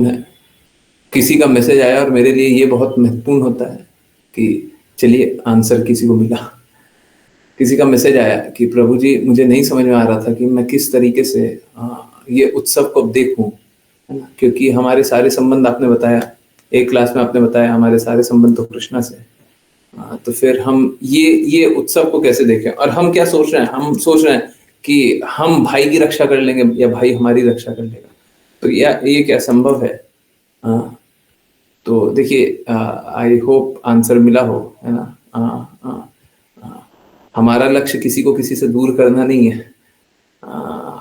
किसी का मैसेज आया और मेरे लिए ये बहुत महत्वपूर्ण होता है कि चलिए आंसर किसी को मिला। किसी का मैसेज आया कि प्रभु जी मुझे नहीं समझ में आ रहा था कि मैं किस तरीके से ये उत्सव को देखूं, है ना, क्योंकि हमारे सारे संबंध आपने बताया, एक क्लास में आपने बताया हमारे सारे संबंध तो कृष्णा से। तो फिर हम ये उत्सव को कैसे देखें, और हम क्या सोच रहे हैं, हम सोच रहे हैं कि हम भाई की रक्षा कर लेंगे या भाई हमारी रक्षा कर लेगा, तो ये क्या संभव है? तो देखिए, आई होप आंसर मिला हो, है ना। हमारा लक्ष्य किसी को किसी से दूर करना नहीं है।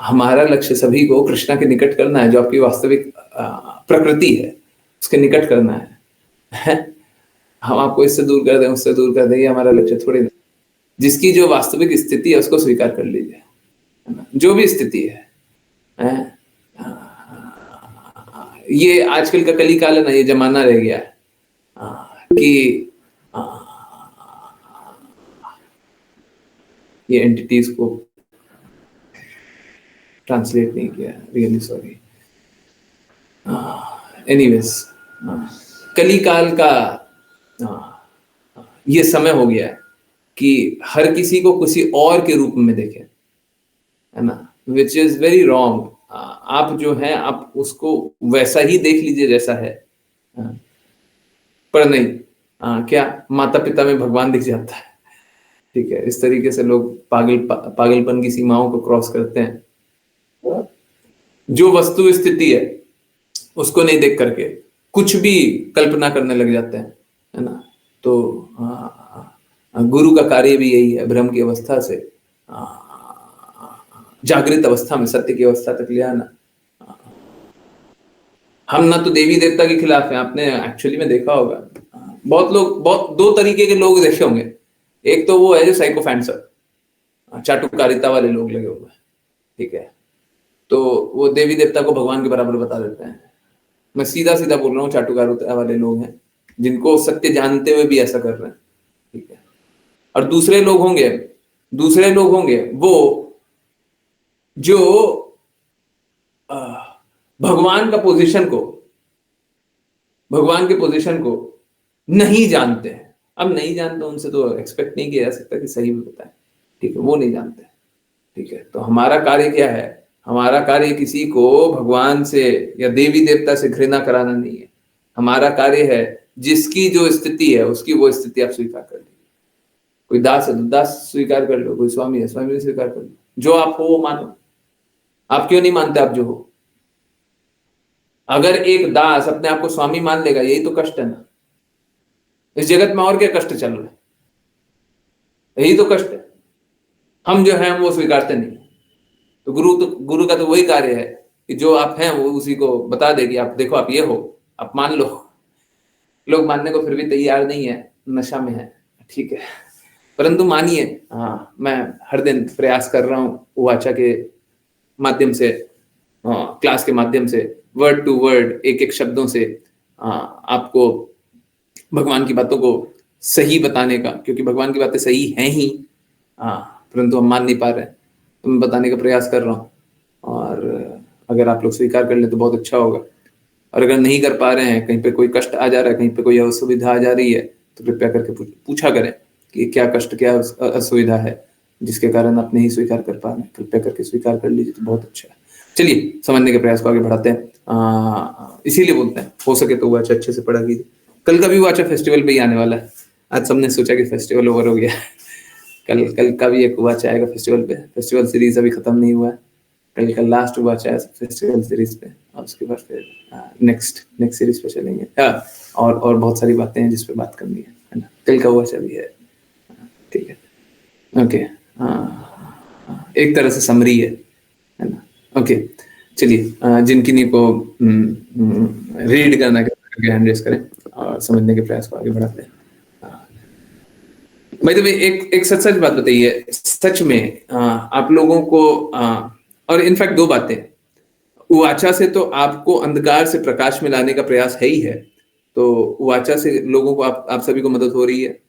हमारा लक्ष्य सभी को कृष्णा के निकट करना है, जो आपकी वास्तविक प्रकृति है उसके निकट करना है। हम आपको इससे दूर कर दें, उससे दूर कर दें, ये हमारा लक्ष्य थोड़ी नहीं। जिसकी जो वास्तविक स्थिति है उसको स्वीकार कर लीजिए, है ना, जो भी स्थिति है। ये आजकल का कली काल है ना, ये जमाना रह गया है कि ये एंटिटीज को ट्रांसलेट नहीं किया, रियली सॉरी। एनीवेज, कली काल का ये समय हो गया है कि हर किसी को किसी और के रूप में देखें, है ना, विच इज वेरी रॉन्ग। आप जो है आप उसको वैसा ही देख लीजिए जैसा है, पर नहीं, क्या माता पिता में भगवान दिख जाता है? ठीक है, इस तरीके से लोग पागलपन की सीमाओं को क्रॉस करते हैं। जो वस्तु स्थिति है उसको नहीं देख करके कुछ भी कल्पना करने लग जाते हैं, है ना। तो गुरु का कार्य भी यही है, भ्रम की अवस्था से जागृत अवस्था में सत्य की अवस्था तक ले आना। हम ना तो देवी देवता के खिलाफ हैं, आपने एक्चुअली में देखा होगा, बहुत लोग, बहुत दो तरीके के लोग देखे होंगे। एक तो वो है जो साइकोफैंसर, चाटुकारिता वाले लोग लगे हुए हैं, ठीक है, तो वो देवी देवता को भगवान के बराबर बता देते हैं। मैं सीधा सीधा बोल रहा हूँ, चाटुकारिता वाले लोग हैं जिनको सत्य जानते हुए भी ऐसा कर रहे हैं, ठीक है। और दूसरे लोग होंगे वो जो भगवान के पोजीशन को नहीं जानते हैं। अब नहीं जानते, उनसे तो एक्सपेक्ट नहीं किया जा सकता कि सही भी बताएं, ठीक है, वो नहीं जानते, ठीक है। तो हमारा कार्य क्या है? हमारा कार्य किसी को भगवान से या देवी देवता से घृणा कराना नहीं है। हमारा कार्य है जिसकी जो स्थिति है उसकी वो स्थिति आप स्वीकार कर लीजिए। कोई दास है तो दास स्वीकार कर लो, कोई स्वामी है स्वामी स्वीकार कर लो, जो आप हो वो मानो। आप क्यों नहीं मानते आप जो हो? अगर एक दास अपने आप को स्वामी मान लेगा, यही तो कष्ट है ना इस जगत में, और क्या कष्ट चल रहा है? यही तो कष्ट है। हम जो हैं वो स्वीकारते नहीं। तो गुरु का तो वही कार्य है कि जो आप हैं वो उसी को बता देगी, आप देखो आप ये हो, आप मान लो। लोग मानने को फिर भी तैयार नहीं है, नशा में है, ठीक है, परंतु मानिए। हाँ, मैं हर दिन प्रयास कर रहा हूँ वाचा के माध्यम से, क्लास के माध्यम से, वर्ड टू वर्ड, एक एक शब्दों से आपको भगवान की बातों को सही बताने का, क्योंकि भगवान की बातें सही हैं ही, परंतु हम मान नहीं पा रहे हैं, तो मैं बताने का प्रयास कर रहा हूँ। और अगर आप लोग स्वीकार कर ले तो बहुत अच्छा होगा, और अगर नहीं कर पा रहे हैं, कहीं पे कोई कष्ट आ जा रहा है, कहीं पे कोई असुविधा आ जा रही है, तो कृपया करके पूछा करें कि क्या कष्ट, क्या असुविधा है जिसके कारण आप नहीं स्वीकार कर पा रहे हैं। कृपया करके स्वीकार कर लीजिए तो बहुत अच्छा है। चलिए समझने के प्रयास को आगे बढ़ाते हैं। इसीलिए बोलते हैं हो सके तो वाचा अच्छे से पढ़ा कीजिए। कल का भी वाचा फेस्टिवल पे ही आने वाला है। आज सबने सोचा कि फेस्टिवल ओवर हो गया, कल का भी एक वाचा आएगा फेस्टिवल पे। फेस्टिवल सीरीज अभी खत्म नहीं हुआ है, कल का लास्ट वाचा है फेस्टिवल सीरीज पे, और उसके बाद फिर नेक्स्ट सीरीज पे चलेंगे। और बहुत सारी बातें हैं जिस पे बात करनी है ना। कल का वाचा भी है, ठीक है, ओके। एक तरह से समरी है ना, ओके। चलिए, जिनकी नहीं को रीड करना है हैंड रेज करें और समझने के प्रयास को आगे बढ़ाते हैं। भाई तो एक सच बात बताइए, सच में आप लोगों को और इनफैक्ट दो बातें, वाचा से तो आपको अंधकार से प्रकाश में लाने का प्रयास है ही है, तो वाचा से लोगों को आप सभी को मदद हो रही है।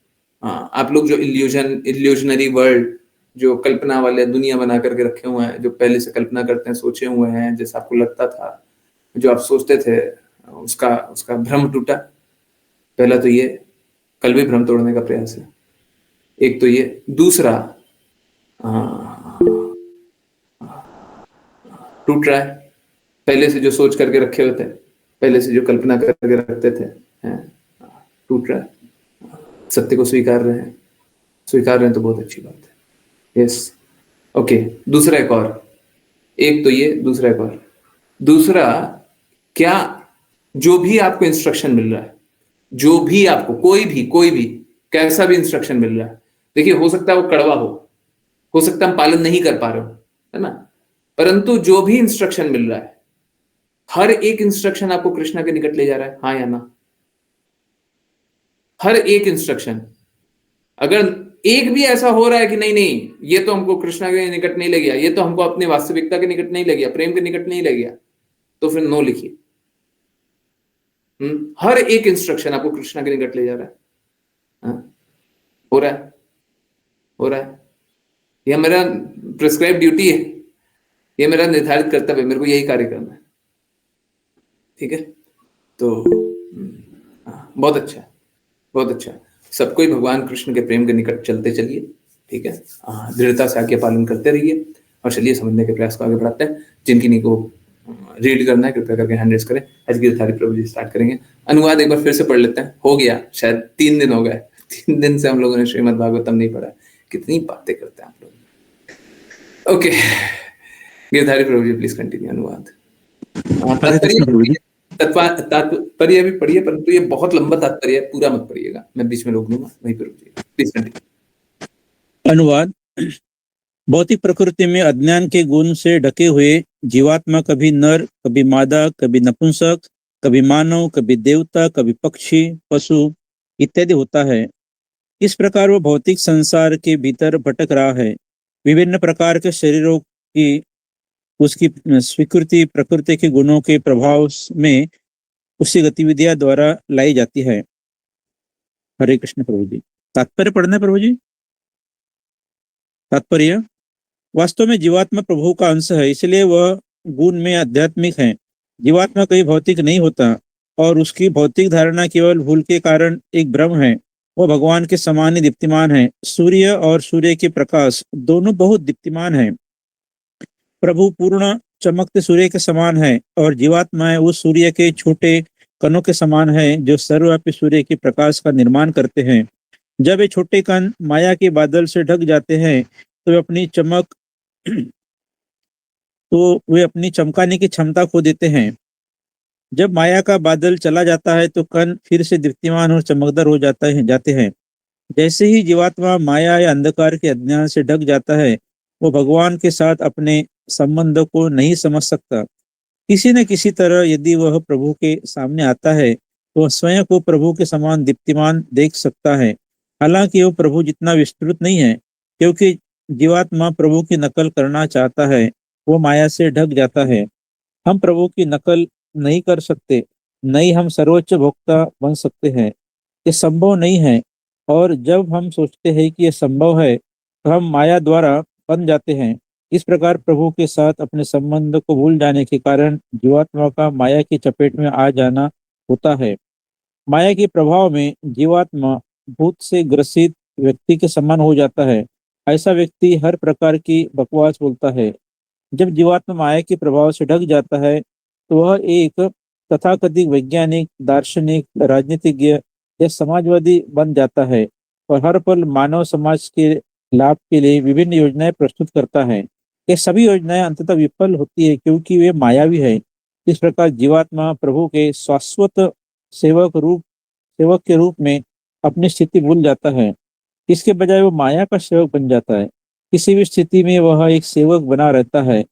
आप लोग जो इल्यूजनरी वर्ल्ड, जो कल्पना वाले दुनिया बना करके रखे हुए हैं, जो पहले से कल्पना करते हैं, सोचे हुए हैं, जैसा आपको लगता था, जो आप सोचते थे उसका उसका भ्रम टूटा। पहला तो ये, कल भी भ्रम तोड़ने का प्रयास है, एक तो ये। दूसरा टूट रहा है पहले से जो सोच करके रखे हुए थे, पहले से जो कल्पना करके रखते थे, हैं, टूट रहा है। सत्य को स्वीकार रहे हैं, स्वीकार रहे हैं तो बहुत अच्छी बात है। Yes, okay. दूसरा एक और, एक तो ये, दूसरा एक और। दूसरा, क्या जो भी आपको इंस्ट्रक्शन मिल रहा है, जो भी आपको, कोई भी कैसा भी इंस्ट्रक्शन मिल रहा है, देखिए हो सकता है वो कड़वा हो सकता है हम पालन नहीं कर पा रहे हो, है ना, परंतु जो भी इंस्ट्रक्शन मिल रहा है, हर एक इंस्ट्रक्शन आपको कृष्णा के निकट ले जा रहा है, हाँ या ना? हर एक इंस्ट्रक्शन। अगर एक भी ऐसा हो रहा है कि नहीं नहीं ये तो हमको कृष्णा के निकट नहीं ले गया, ये तो हमको अपनी वास्तविकता के निकट नहीं ले गया, प्रेम के निकट नहीं ले गया, तो फिर नो लिखिए। हर एक इंस्ट्रक्शन आपको कृष्णा के निकट ले जा रहा है, हाँ? हो रहा है, हो रहा है। यह मेरा प्रिस्क्राइब ड्यूटी है, यह मेरा निर्धारित कर्तव्य है, मेरे को यही कार्य करना है। ठीक है, तो बहुत अच्छा, बहुत अच्छा। सबको ही भगवान कृष्ण के प्रेम के निकट चलते चलिए। ठीक है, दृढ़ता से आज्ञा पालन करते रहिए। और चलिए समझने के प्रयास को आगे बढ़ाते हैं। जिनकी नहीं को रीड करना है कृपया करके हैंड रेस करें। आज की थारी प्रभु जी स्टार्ट करेंगे। अनुवाद एक बार फिर से पढ़ लेते हैं। हो गया, शायद 3 दिन हो गए, 3 दिन से हम लोगों ने श्रीमद् भागवतम नहीं पढ़ा। कितनी बातें करते हैं आप लोग। Okay, Girdhari Prabhu ji please continue अनुवाद। तात्पर्य भी पढ़िए, परंतु ये बहुत लंबा तात्पर्य है, पूरा मत पढ़िएगा, मैं बीच में रोक दूंगा, वहीं पर रुकिए। Please continue. अनुवाद। भौतिक प्रकृति में अज्ञान के गुण से ढके हुए जीवात्मा कभी नर, कभी मादा, कभी नपुंसक, कभी मानव, कभी देवता, कभी पक्षी, पशु इत्यादि होता है। इस प्रकार वो भौतिक संसार के भीतर भटक रहा है। विभिन्न प्रकार के शरीरों की उसकी स्वीकृति प्रकृति के गुणों के प्रभाव में उसकी गतिविधियां द्वारा लाई जाती है। हरे कृष्ण प्रभु जी। तात्पर्य पढ़ना है प्रभु जी। तात्पर्य, वास्तव में जीवात्मा प्रभु का अंश है, इसलिए वह गुण में आध्यात्मिक है। जीवात्मा कहीं भौतिक नहीं होता और उसकी भौतिक धारणा केवल भूल के कारण एक भ्रम है। वह भगवान के समान ही दीप्तिमान है। सूर्य और सूर्य के प्रकाश दोनों बहुत दीप्तिमान है। प्रभु पूर्ण चमकते सूर्य के समान है और जीवात्माएं उस सूर्य के छोटे कणों के समान है जो सर्वव्यापी सूर्य के प्रकाश का निर्माण करते हैं। जब ये छोटे कण माया के बादल से ढक जाते हैं तो वे अपनी चमकाने की क्षमता खो देते हैं। जब माया का बादल चला जाता है तो कण फिर से दीप्तिमान और चमकदार हो जाते हैं। जैसे ही जीवात्मा माया या अंधकार के अज्ञान से ढक जाता है, वो भगवान के साथ अपने संबंध को नहीं समझ सकता। किसी न किसी तरह यदि वह प्रभु के सामने आता है तो वह स्वयं को प्रभु के समान दीप्तिमान देख सकता है। हालांकि वो प्रभु जितना विस्तृत नहीं है, क्योंकि जीवात्मा प्रभु की नकल करना चाहता है, वो माया से ढक जाता है। हम प्रभु की नकल नहीं कर सकते, नहीं हम सर्वोच्च भोक्ता बन सकते हैं। ये संभव नहीं है। और जब हम सोचते हैं कि यह संभव है तो हम माया द्वारा बन जाते हैं। इस प्रकार प्रभु के साथ अपने संबंध को भूल जाने के कारण जीवात्मा का माया की चपेट में आ जाना होता है। माया के प्रभाव में जीवात्मा भूत से ग्रसित व्यक्ति के समान हो जाता है। ऐसा व्यक्ति हर प्रकार की बकवास बोलता है। जब जीवात्मा माया के प्रभाव से ढक जाता है तो वह एक तथाकथित वैज्ञानिक, दार्शनिक, राजनीतिज्ञ या समाजवादी बन जाता है और हर पल मानव समाज के लाभ के लिए विभिन्न योजनाएं प्रस्तुत करता है। ये सभी योजनाएं अंततः विफल होती है क्योंकि वे मायावी है। इस प्रकार जीवात्मा प्रभु के शाश्वत सेवक के रूप में अपनी स्थिति भूल जाता है। इसके बजाय वो माया का सेवक बन जाता है। किसी भी स्थिति में वह एक सेवक बना रहता है।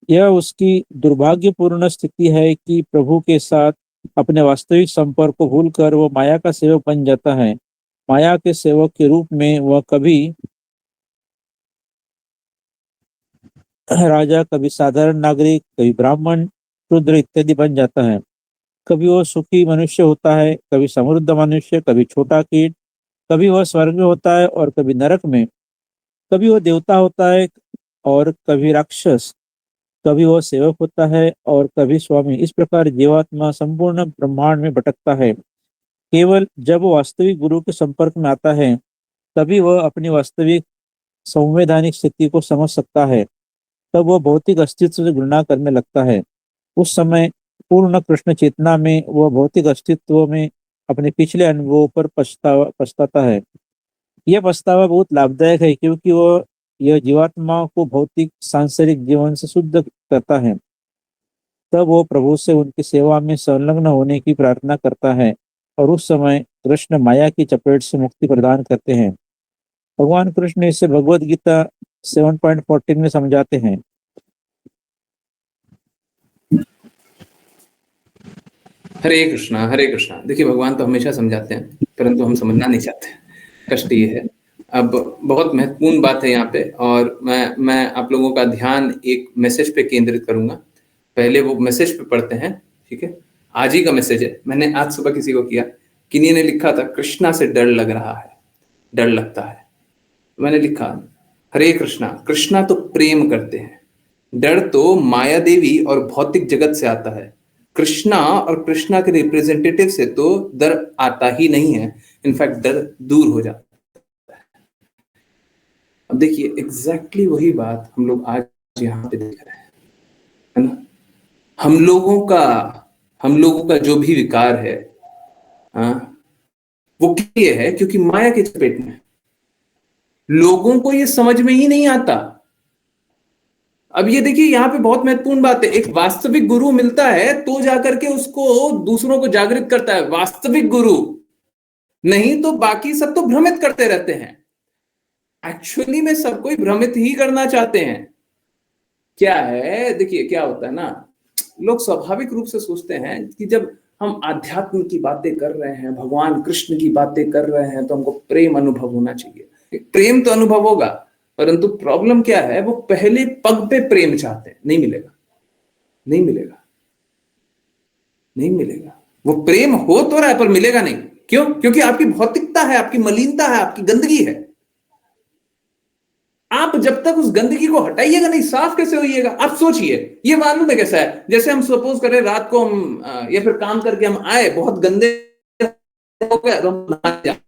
यह उसकी दुर्भाग्यपूर्ण स्थिति है कि प्रभु के साथ अपने वास्तविक संपर्क को भूलकर वो माया का सेवक बन जाता है। माया के सेवक के रूप में वह कभी राजा, कभी साधारण नागरिक, कभी ब्राह्मण, शूद्र इत्यादि बन जाता है। कभी वह सुखी मनुष्य होता है, कभी समृद्ध मनुष्य, कभी छोटा कीट, कभी वह स्वर्ग में होता है और कभी नरक में, कभी वह देवता होता है और कभी राक्षस। कभी वह सेवक होता है और कभी स्वामी। इस प्रकार जीवात्मा संपूर्ण ब्रह्मांड में भटकता है। केवल जब वो वास्तविक गुरु के संपर्क में आता है तभी वह अपनी वास्तविक संवैधानिक स्थिति को समझ सकता है। तब वह भौतिक अस्तित्व से घृणा करने लगता है। उस समय पूर्ण कृष्ण चेतना में वह भौतिक अस्तित्व में अपने पिछले अनुभवों पर पछताता है। यह पछतावा बहुत लाभदायक है क्योंकि वह यह जीवात्मा को भौतिक सांसारिक जीवन से शुद्ध करता है। तब वो प्रभु से उनकी सेवा में संलग्न होने की प्रार्थना करता है और उस समय कृष्ण माया की चपेट से मुक्ति प्रदान करते हैं। भगवान कृष्ण इसे भगवद गीता 7.14 में समझाते हैं। हरे कृष्णा हरे कृष्णा। देखिए, भगवान तो हमेशा समझाते हैं परंतु हम समझना नहीं चाहते। कष्ट ये है। अब बहुत महत्वपूर्ण बात है यहाँ पे, और मैं आप लोगों का ध्यान एक मैसेज पे केंद्रित करूंगा। पहले वो मैसेज पे पढ़ते हैं, ठीक है। आज ही का मैसेज है, मैंने आज सुबह किसी को किया, किन्हीं ने लिखा था कृष्णा से डर लग रहा है, डर लगता है। मैंने लिखा हरे कृष्णा, कृष्णा तो प्रेम करते हैं, डर तो माया देवी और भौतिक जगत से आता है। कृष्णा और कृष्णा के रिप्रेजेंटेटिव से तो डर आता ही नहीं है, इनफैक्ट डर दूर हो जाता है। अब देखिए, एग्जैक्टली वही बात हम लोग आज यहाँ पे देख रहे हैं, है ना। हम लोगों का जो भी विकार है, वो ये है क्योंकि माया के चपेट में लोगों को ये समझ में ही नहीं आता। अब ये देखिए, यहां पे बहुत महत्वपूर्ण बात है। एक वास्तविक गुरु मिलता है तो जाकर के उसको दूसरों को जागृत करता है, वास्तविक गुरु। नहीं तो बाकी सब तो भ्रमित करते रहते हैं। एक्चुअली में सब कोई भ्रमित ही करना चाहते हैं। क्या है, देखिए क्या होता है ना, लोग स्वाभाविक रूप से सोचते हैं कि जब हम आध्यात्म की बातें कर रहे हैं, भगवान कृष्ण की बातें कर रहे हैं, तो हमको प्रेम अनुभव होना चाहिए। प्रेम तो अनुभव होगा, परंतु प्रॉब्लम क्या है, वो पहले पग पे प्रेम चाहते हैं। नहीं मिलेगा, नहीं मिलेगा, नहीं मिलेगा। वो प्रेम हो तो रहा है पर मिलेगा नहीं। क्यों? क्योंकि आपकी भौतिकता है, आपकी मलिनता है, आपकी गंदगी है। आप जब तक उस गंदगी को हटाइएगा नहीं, साफ कैसे होइएगा? आप सोचिए, ये मालूम है कैसा है, जैसे हम सपोज करें रात को हम या फिर काम करके हम आए, बहुत गंदे हो गए, तो हम नहा जाए।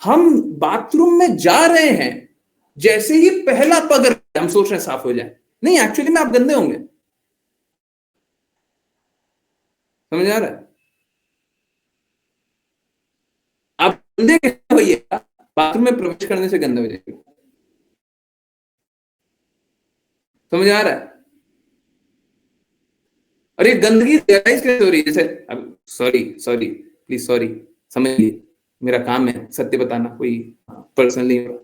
हम बाथरूम में जा रहे हैं, जैसे ही पहला पग हम सोच रहे हैं साफ हो जाए, नहीं, एक्चुअली में आप गंदे होंगे। समझ आ रहा है? आप गंदे कैसे होइएगा? बाथरूम में प्रवेश करने से गंदे हो जाएंगे। समझ आ रहा है? और ये गंदगी रियलाइज कैसे हो रही है? जैसे अब सॉरी सॉरी प्लीज सॉरी, समझिए, मेरा काम है सत्य बताना, कोई पर्सनल नहीं हो रहा।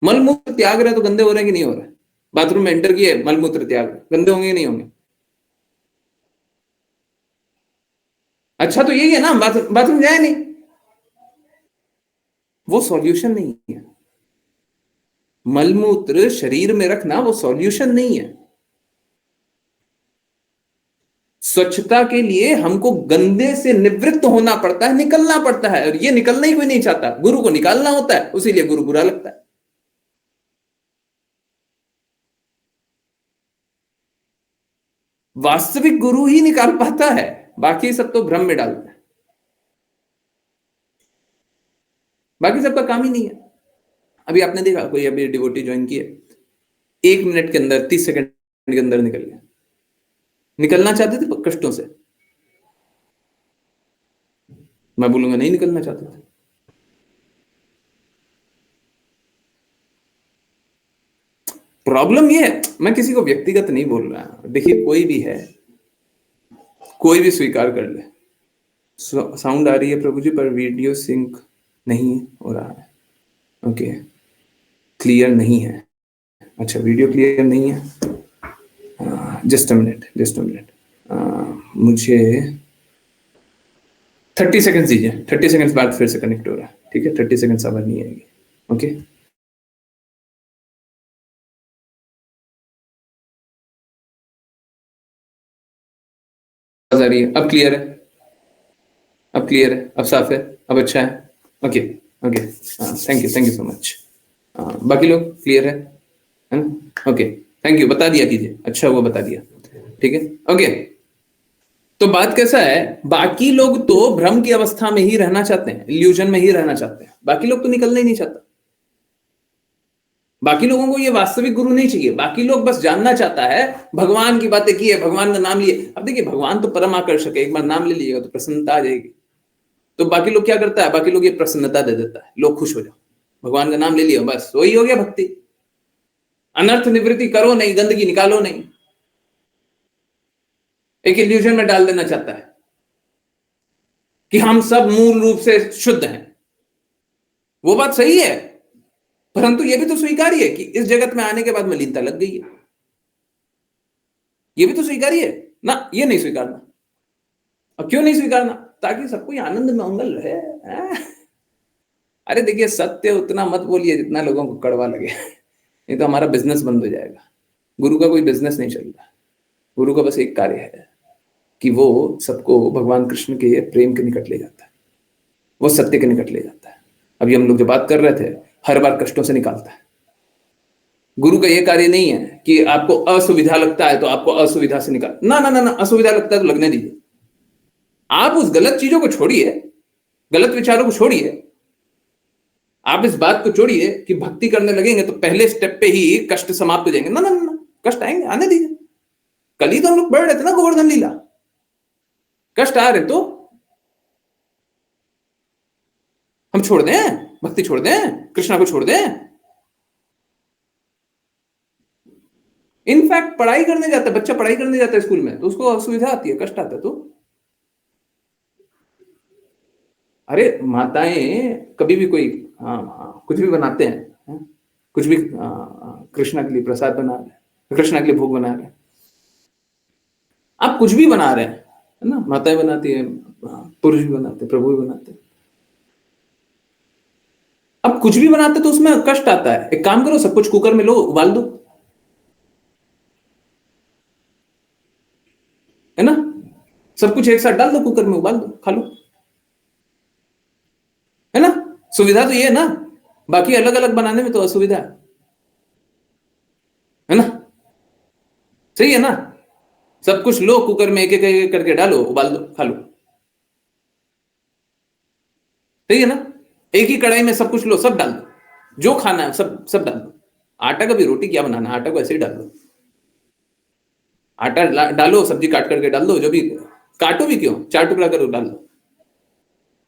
मलमूत्र त्याग रहे तो गंदे हो रहे हैं कि नहीं हो रहे हैं? बाथरूम में एंटर किए, मलमूत्र त्याग रहे, गंदे होंगे कि नहीं होंगे? अच्छा, तो यही है ना, बाथरूम जाए नहीं, वो सॉल्यूशन नहीं है। मलमूत्र शरीर में रखना वो सॉल्यूशन नहीं है। स्वच्छता के लिए हमको गंदे से निवृत्त होना पड़ता है, निकलना पड़ता है, और ये निकलना ही कोई नहीं चाहता। गुरु को निकालना होता है, उसीलिए गुरु बुरा लगता है। वास्तविक गुरु ही निकाल पाता है, बाकी सब तो भ्रम में डालता है। बाकी सबका काम ही नहीं है। अभी आपने देखा, कोई अभी डिवोटी ज्वाइन किए, 1 मिनट के अंदर, 30 सेकंड के अंदर निकल गया। निकलना चाहते थे कष्टों से? मैं बोलूंगा नहीं निकलना चाहते थे। प्रॉब्लम ये है, मैं किसी को व्यक्तिगत नहीं बोल रहा। देखिए, कोई भी है, कोई भी स्वीकार कर ले। साउंड आ रही है प्रभु जी, पर वीडियो सिंक नहीं हो रहा है। ओके, क्लियर नहीं है। अच्छा, वीडियो क्लियर नहीं है। जस्ट अ मिनट, मुझे 30 सेकंड्स दीजिए। 30 सेकंड्स बाद फिर से कनेक्ट हो रहा है, ठीक है? 30 सेकंड्स आवाज नहीं आएगी। ओके, आ रही है? अब क्लियर है? अब क्लियर है? अब साफ है? अब अच्छा है? Okay okay, thank you so much. बाकी लोग क्लियर है ना? ओके, थैंक यू, बता दिया कीजिए, अच्छा वो बता दिया, ठीक है, ओके। तो बात कैसा है, बाकी लोग तो भ्रम की अवस्था में ही रहना चाहते हैं, इल्यूजन में ही रहना चाहते हैं, बाकी लोग तो निकलना ही नहीं चाहता। बाकी लोगों को ये वास्तविक गुरु नहीं चाहिए, बाकी लोग बस जानना चाहता है, भगवान की बातें की है, भगवान का नाम लिए। अब देखिए भगवान तो परम आकर्षक है, एक बार नाम ले लीजिएगा तो प्रसन्नता आ जाएगी। तो बाकी लोग क्या करता है, बाकी लोग ये प्रसन्नता दे देता है, लोग खुश हो जाओ, भगवान का नाम ले लिया, बस वही हो गया भक्ति। अनर्थ निवृत्ति करो नहीं, गंदगी निकालो नहीं, एक इल्यूजन में डाल देना चाहता है कि हम सब मूल रूप से शुद्ध हैं। वो बात सही है, परंतु यह भी तो स्वीकार्य है कि इस जगत में आने के बाद मलिनता लग गई है, ये भी तो स्वीकार्य है ना, ये नहीं स्वीकारना। और क्यों नहीं स्वीकारना, ताकि सबको आनंद मंगल रहे। अरे देखिए, सत्य उतना मत बोलिए जितना लोगों को कड़वा लगे, नहीं तो हमारा बिजनेस बंद हो जाएगा। गुरु का कोई बिजनेस नहीं चल रहा, गुरु का बस एक कार्य है कि वो सबको भगवान कृष्ण के प्रेम के निकट ले जाता है, वो सत्य के निकट ले जाता है। अभी हम लोग जो बात कर रहे थे, हर बार कष्टों से निकालता है। गुरु का ये कार्य नहीं है कि आपको असुविधा लगता है तो आपको असुविधा से निकाल, ना ना ना ना, असुविधा लगता है तो लगने दीजिए। आप उस गलत चीजों को छोड़िए, गलत विचारों को छोड़िए, आप इस बात को छोड़िए कि भक्ति करने लगेंगे तो पहले स्टेप पे ही कष्ट समाप्त हो जाएंगे। ना ना ना, कष्ट आएंगे, आने दीजिए। कल ही तो हम लोग बढ़ रहे थे ना गोवर्धन लीला, कष्ट आ रहे तो हम छोड़ दें, भक्ति छोड़ दें, कृष्णा को छोड़ दें। इनफैक्ट पढ़ाई करने जाता है बच्चा, पढ़ाई करने जाता है स्कूल में, तो उसको असुविधा आती है, कष्ट आता है, तो अरे माताएं कभी भी कोई कुछ भी बनाते हैं, कुछ भी कृष्णा के लिए प्रसाद बना रहे हैं, कृष्णा के लिए भोग बना रहे हैं, आप कुछ भी बना रहे हैं, है ना, माताएं बनाती है, पुरुष भी बनाते हैं, प्रभु भी बनाते हैं। अब कुछ भी बनाते तो उसमें कष्ट आता है। एक काम करो, सब कुछ कुकर में लो, उबाल दो, है ना, सब कुछ एक साथ डाल दो कुकर में, उबाल दो, खा लो, है ना। सुविधा तो ये है ना, बाकी अलग अलग बनाने में तो असुविधा है ना, सही है ना। सब कुछ लो, कुकर में एक एक करके डालो, उबाल दो, खा लो, सही है ना। एक ही कढ़ाई में सब कुछ लो, सब डाल दो, जो खाना है सब सब डाल दो। आटा का भी, रोटी क्या बनाना, आटा को ऐसे ही डाल दो, आटा डालो, सब्जी काट करके डाल दो, जो भी काटो भी क्यों, 4 टुकड़ा करो, डाल दो।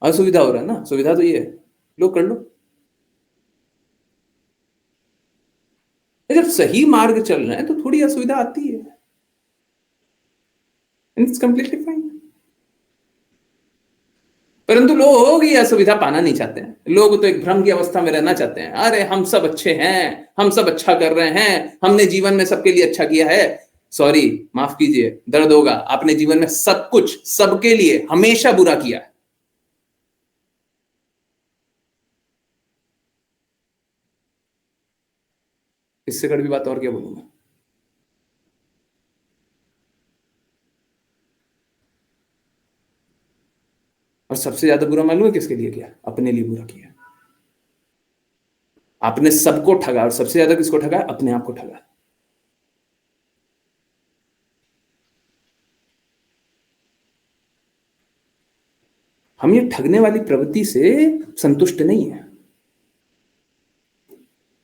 असुविधा हो रहा है ना, सुविधा तो ये है, लो कर लो। जब सही मार्ग चल रहे हैं तो थोड़ी असुविधा आती है, इट्स कंप्लीटली फाइन। परंतु लोग ये असुविधा पाना नहीं चाहते हैं, लोग तो एक भ्रम की अवस्था में रहना चाहते हैं। अरे हम सब अच्छे हैं, हम सब अच्छा कर रहे हैं, हमने जीवन में सबके लिए अच्छा किया है। सॉरी, माफ कीजिए, दर्द होगा, आपने जीवन में सब कुछ सबके लिए हमेशा बुरा किया है। इससे कड़वी बात और क्या बोलूंगा। और सबसे ज्यादा बुरा मालूम है किसके लिए किया, अपने लिए बुरा किया। आपने सबको ठगा, और सबसे ज्यादा किसको ठगा, अपने आप को ठगा। हम ये ठगने वाली प्रवृत्ति से संतुष्ट नहीं है,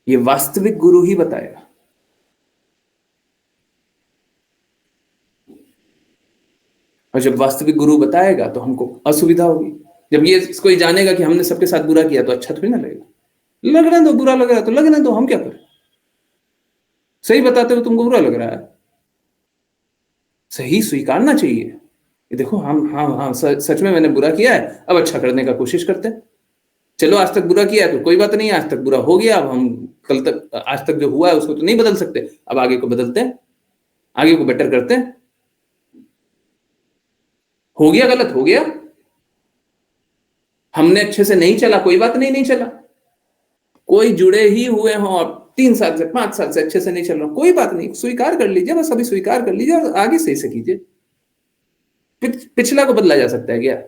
ये वास्तविक गुरु ही बताएगा। और जब वास्तविक गुरु बताएगा तो हमको असुविधा होगी। जब ये कोई जानेगा कि हमने सबके साथ बुरा किया तो अच्छा थोड़ी ना लगेगा, लगने दो, बुरा लग रहा है तो लगने दो, हम क्या करें। सही बताते हो तुमको बुरा लग रहा है, सही स्वीकारना चाहिए। ये देखो, हम हाँ हाँ सच में मैंने बुरा किया है, अब अच्छा करने का कोशिश करते हैं। चलो आज तक बुरा किया है तो कोई बात नहीं, आज तक बुरा हो गया, अब हम कल तक, आज तक जो हुआ है उसको तो नहीं बदल सकते, अब आगे को बदलते हैं, आगे को बेटर करते हैं। हो गया गलत, हो गया, हमने अच्छे से नहीं चला, कोई बात नहीं, नहीं चला। कोई जुड़े ही हुए हो और 3 साल से 5 साल से अच्छे से नहीं चल रहा, कोई बात नहीं, स्वीकार कर लीजिए, बस अभी स्वीकार कर लीजिए और आगे सही से कीजिए। पिछला को बदला जा सकता है क्या,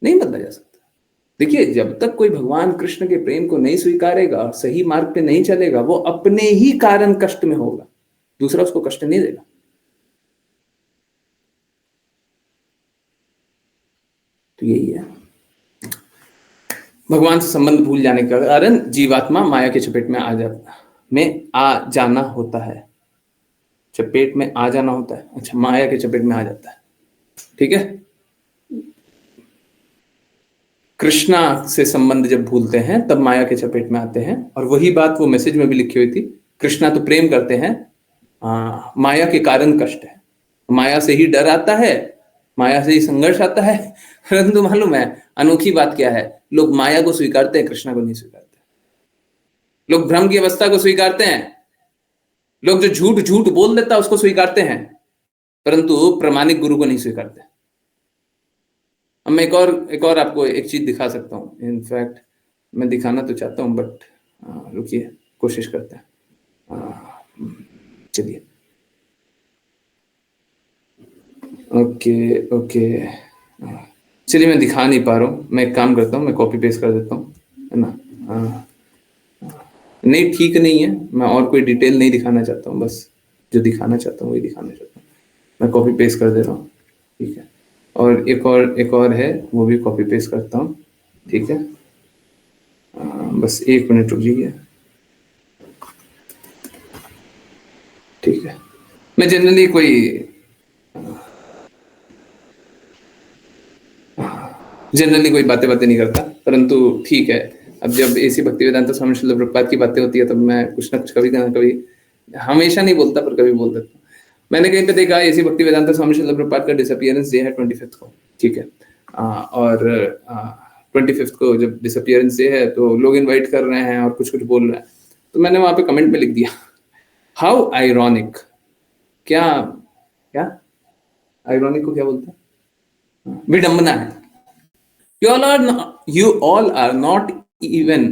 नहीं बदला जा सकता। देखिए, जब तक कोई भगवान कृष्ण के प्रेम को नहीं स्वीकारेगा, सही मार्ग पे नहीं चलेगा, वो अपने ही कारण कष्ट में होगा, दूसरा उसको कष्ट नहीं देगा। तो यही है, भगवान से संबंध भूल जाने का कारण जीवात्मा माया के चपेट में आ जाना होता है। चपेट में आ जाना होता है, अच्छा, माया के चपेट में आ जाता है, ठीक है। कृष्णा से संबंध जब भूलते हैं तब माया के चपेट में आते हैं, और वही बात वो मैसेज में भी लिखी हुई थी, कृष्णा तो प्रेम करते हैं, माया के कारण कष्ट है, माया से ही डर आता है, माया से ही संघर्ष आता है। परंतु मालूम है अनोखी बात क्या है, लोग माया को स्वीकारते हैं, कृष्णा को नहीं स्वीकारते। लोग भ्रम की अवस्था को स्वीकारते हैं, लोग जो झूठ झूठ बोल देता है उसको स्वीकारते हैं, परंतु प्रमाणिक गुरु को नहीं स्वीकारते। अब मैं एक और आपको एक चीज दिखा सकता हूँ, इनफैक्ट मैं दिखाना तो चाहता हूँ, बट रुकिए, कोशिश करते हैं। चलिए, ओके, चलिए, मैं दिखा नहीं पा रहा हूँ, मैं एक काम करता हूँ, मैं कॉपी पेस्ट कर देता हूँ, है ना। नहीं, ठीक नहीं है, मैं और कोई डिटेल नहीं दिखाना चाहता हूँ, बस जो दिखाना चाहता हूँ वही दिखाना चाहता हूँ। मैं कॉपी पेस्ट कर दे रहा हूँ, ठीक है। और एक और है, वो भी कॉपी पेस्ट करता हूँ, ठीक है। बस 1 मिनट रुकिए, ठीक है। मैं जनरली कोई बातें नहीं करता, परंतु ठीक है, अब जब ऐसी भक्तिवेदांत स्वामी श्रील प्रभुपाद की बातें होती है तब मैं कुछ ना कुछ कभी ना कभी, हमेशा नहीं बोलता पर कभी बोल देता हूँ। मैंने कहीं पे देखा ऐसी भक्तिवेदांत स्वामी श्रील प्रभुपाद का डिसअपियरेंस डे है 25 को, ठीक है। और 25 को जब डिसअपियरेंस डे है तो लोग इनवाइट कर रहे हैं और कुछ बोल रहे हैं, तो मैंने वहां पे कमेंट में लिख दिया, हाउ आयरॉनिक। क्या आयरॉनिक को क्या बोलते हैं, विडंबना है। You all are not even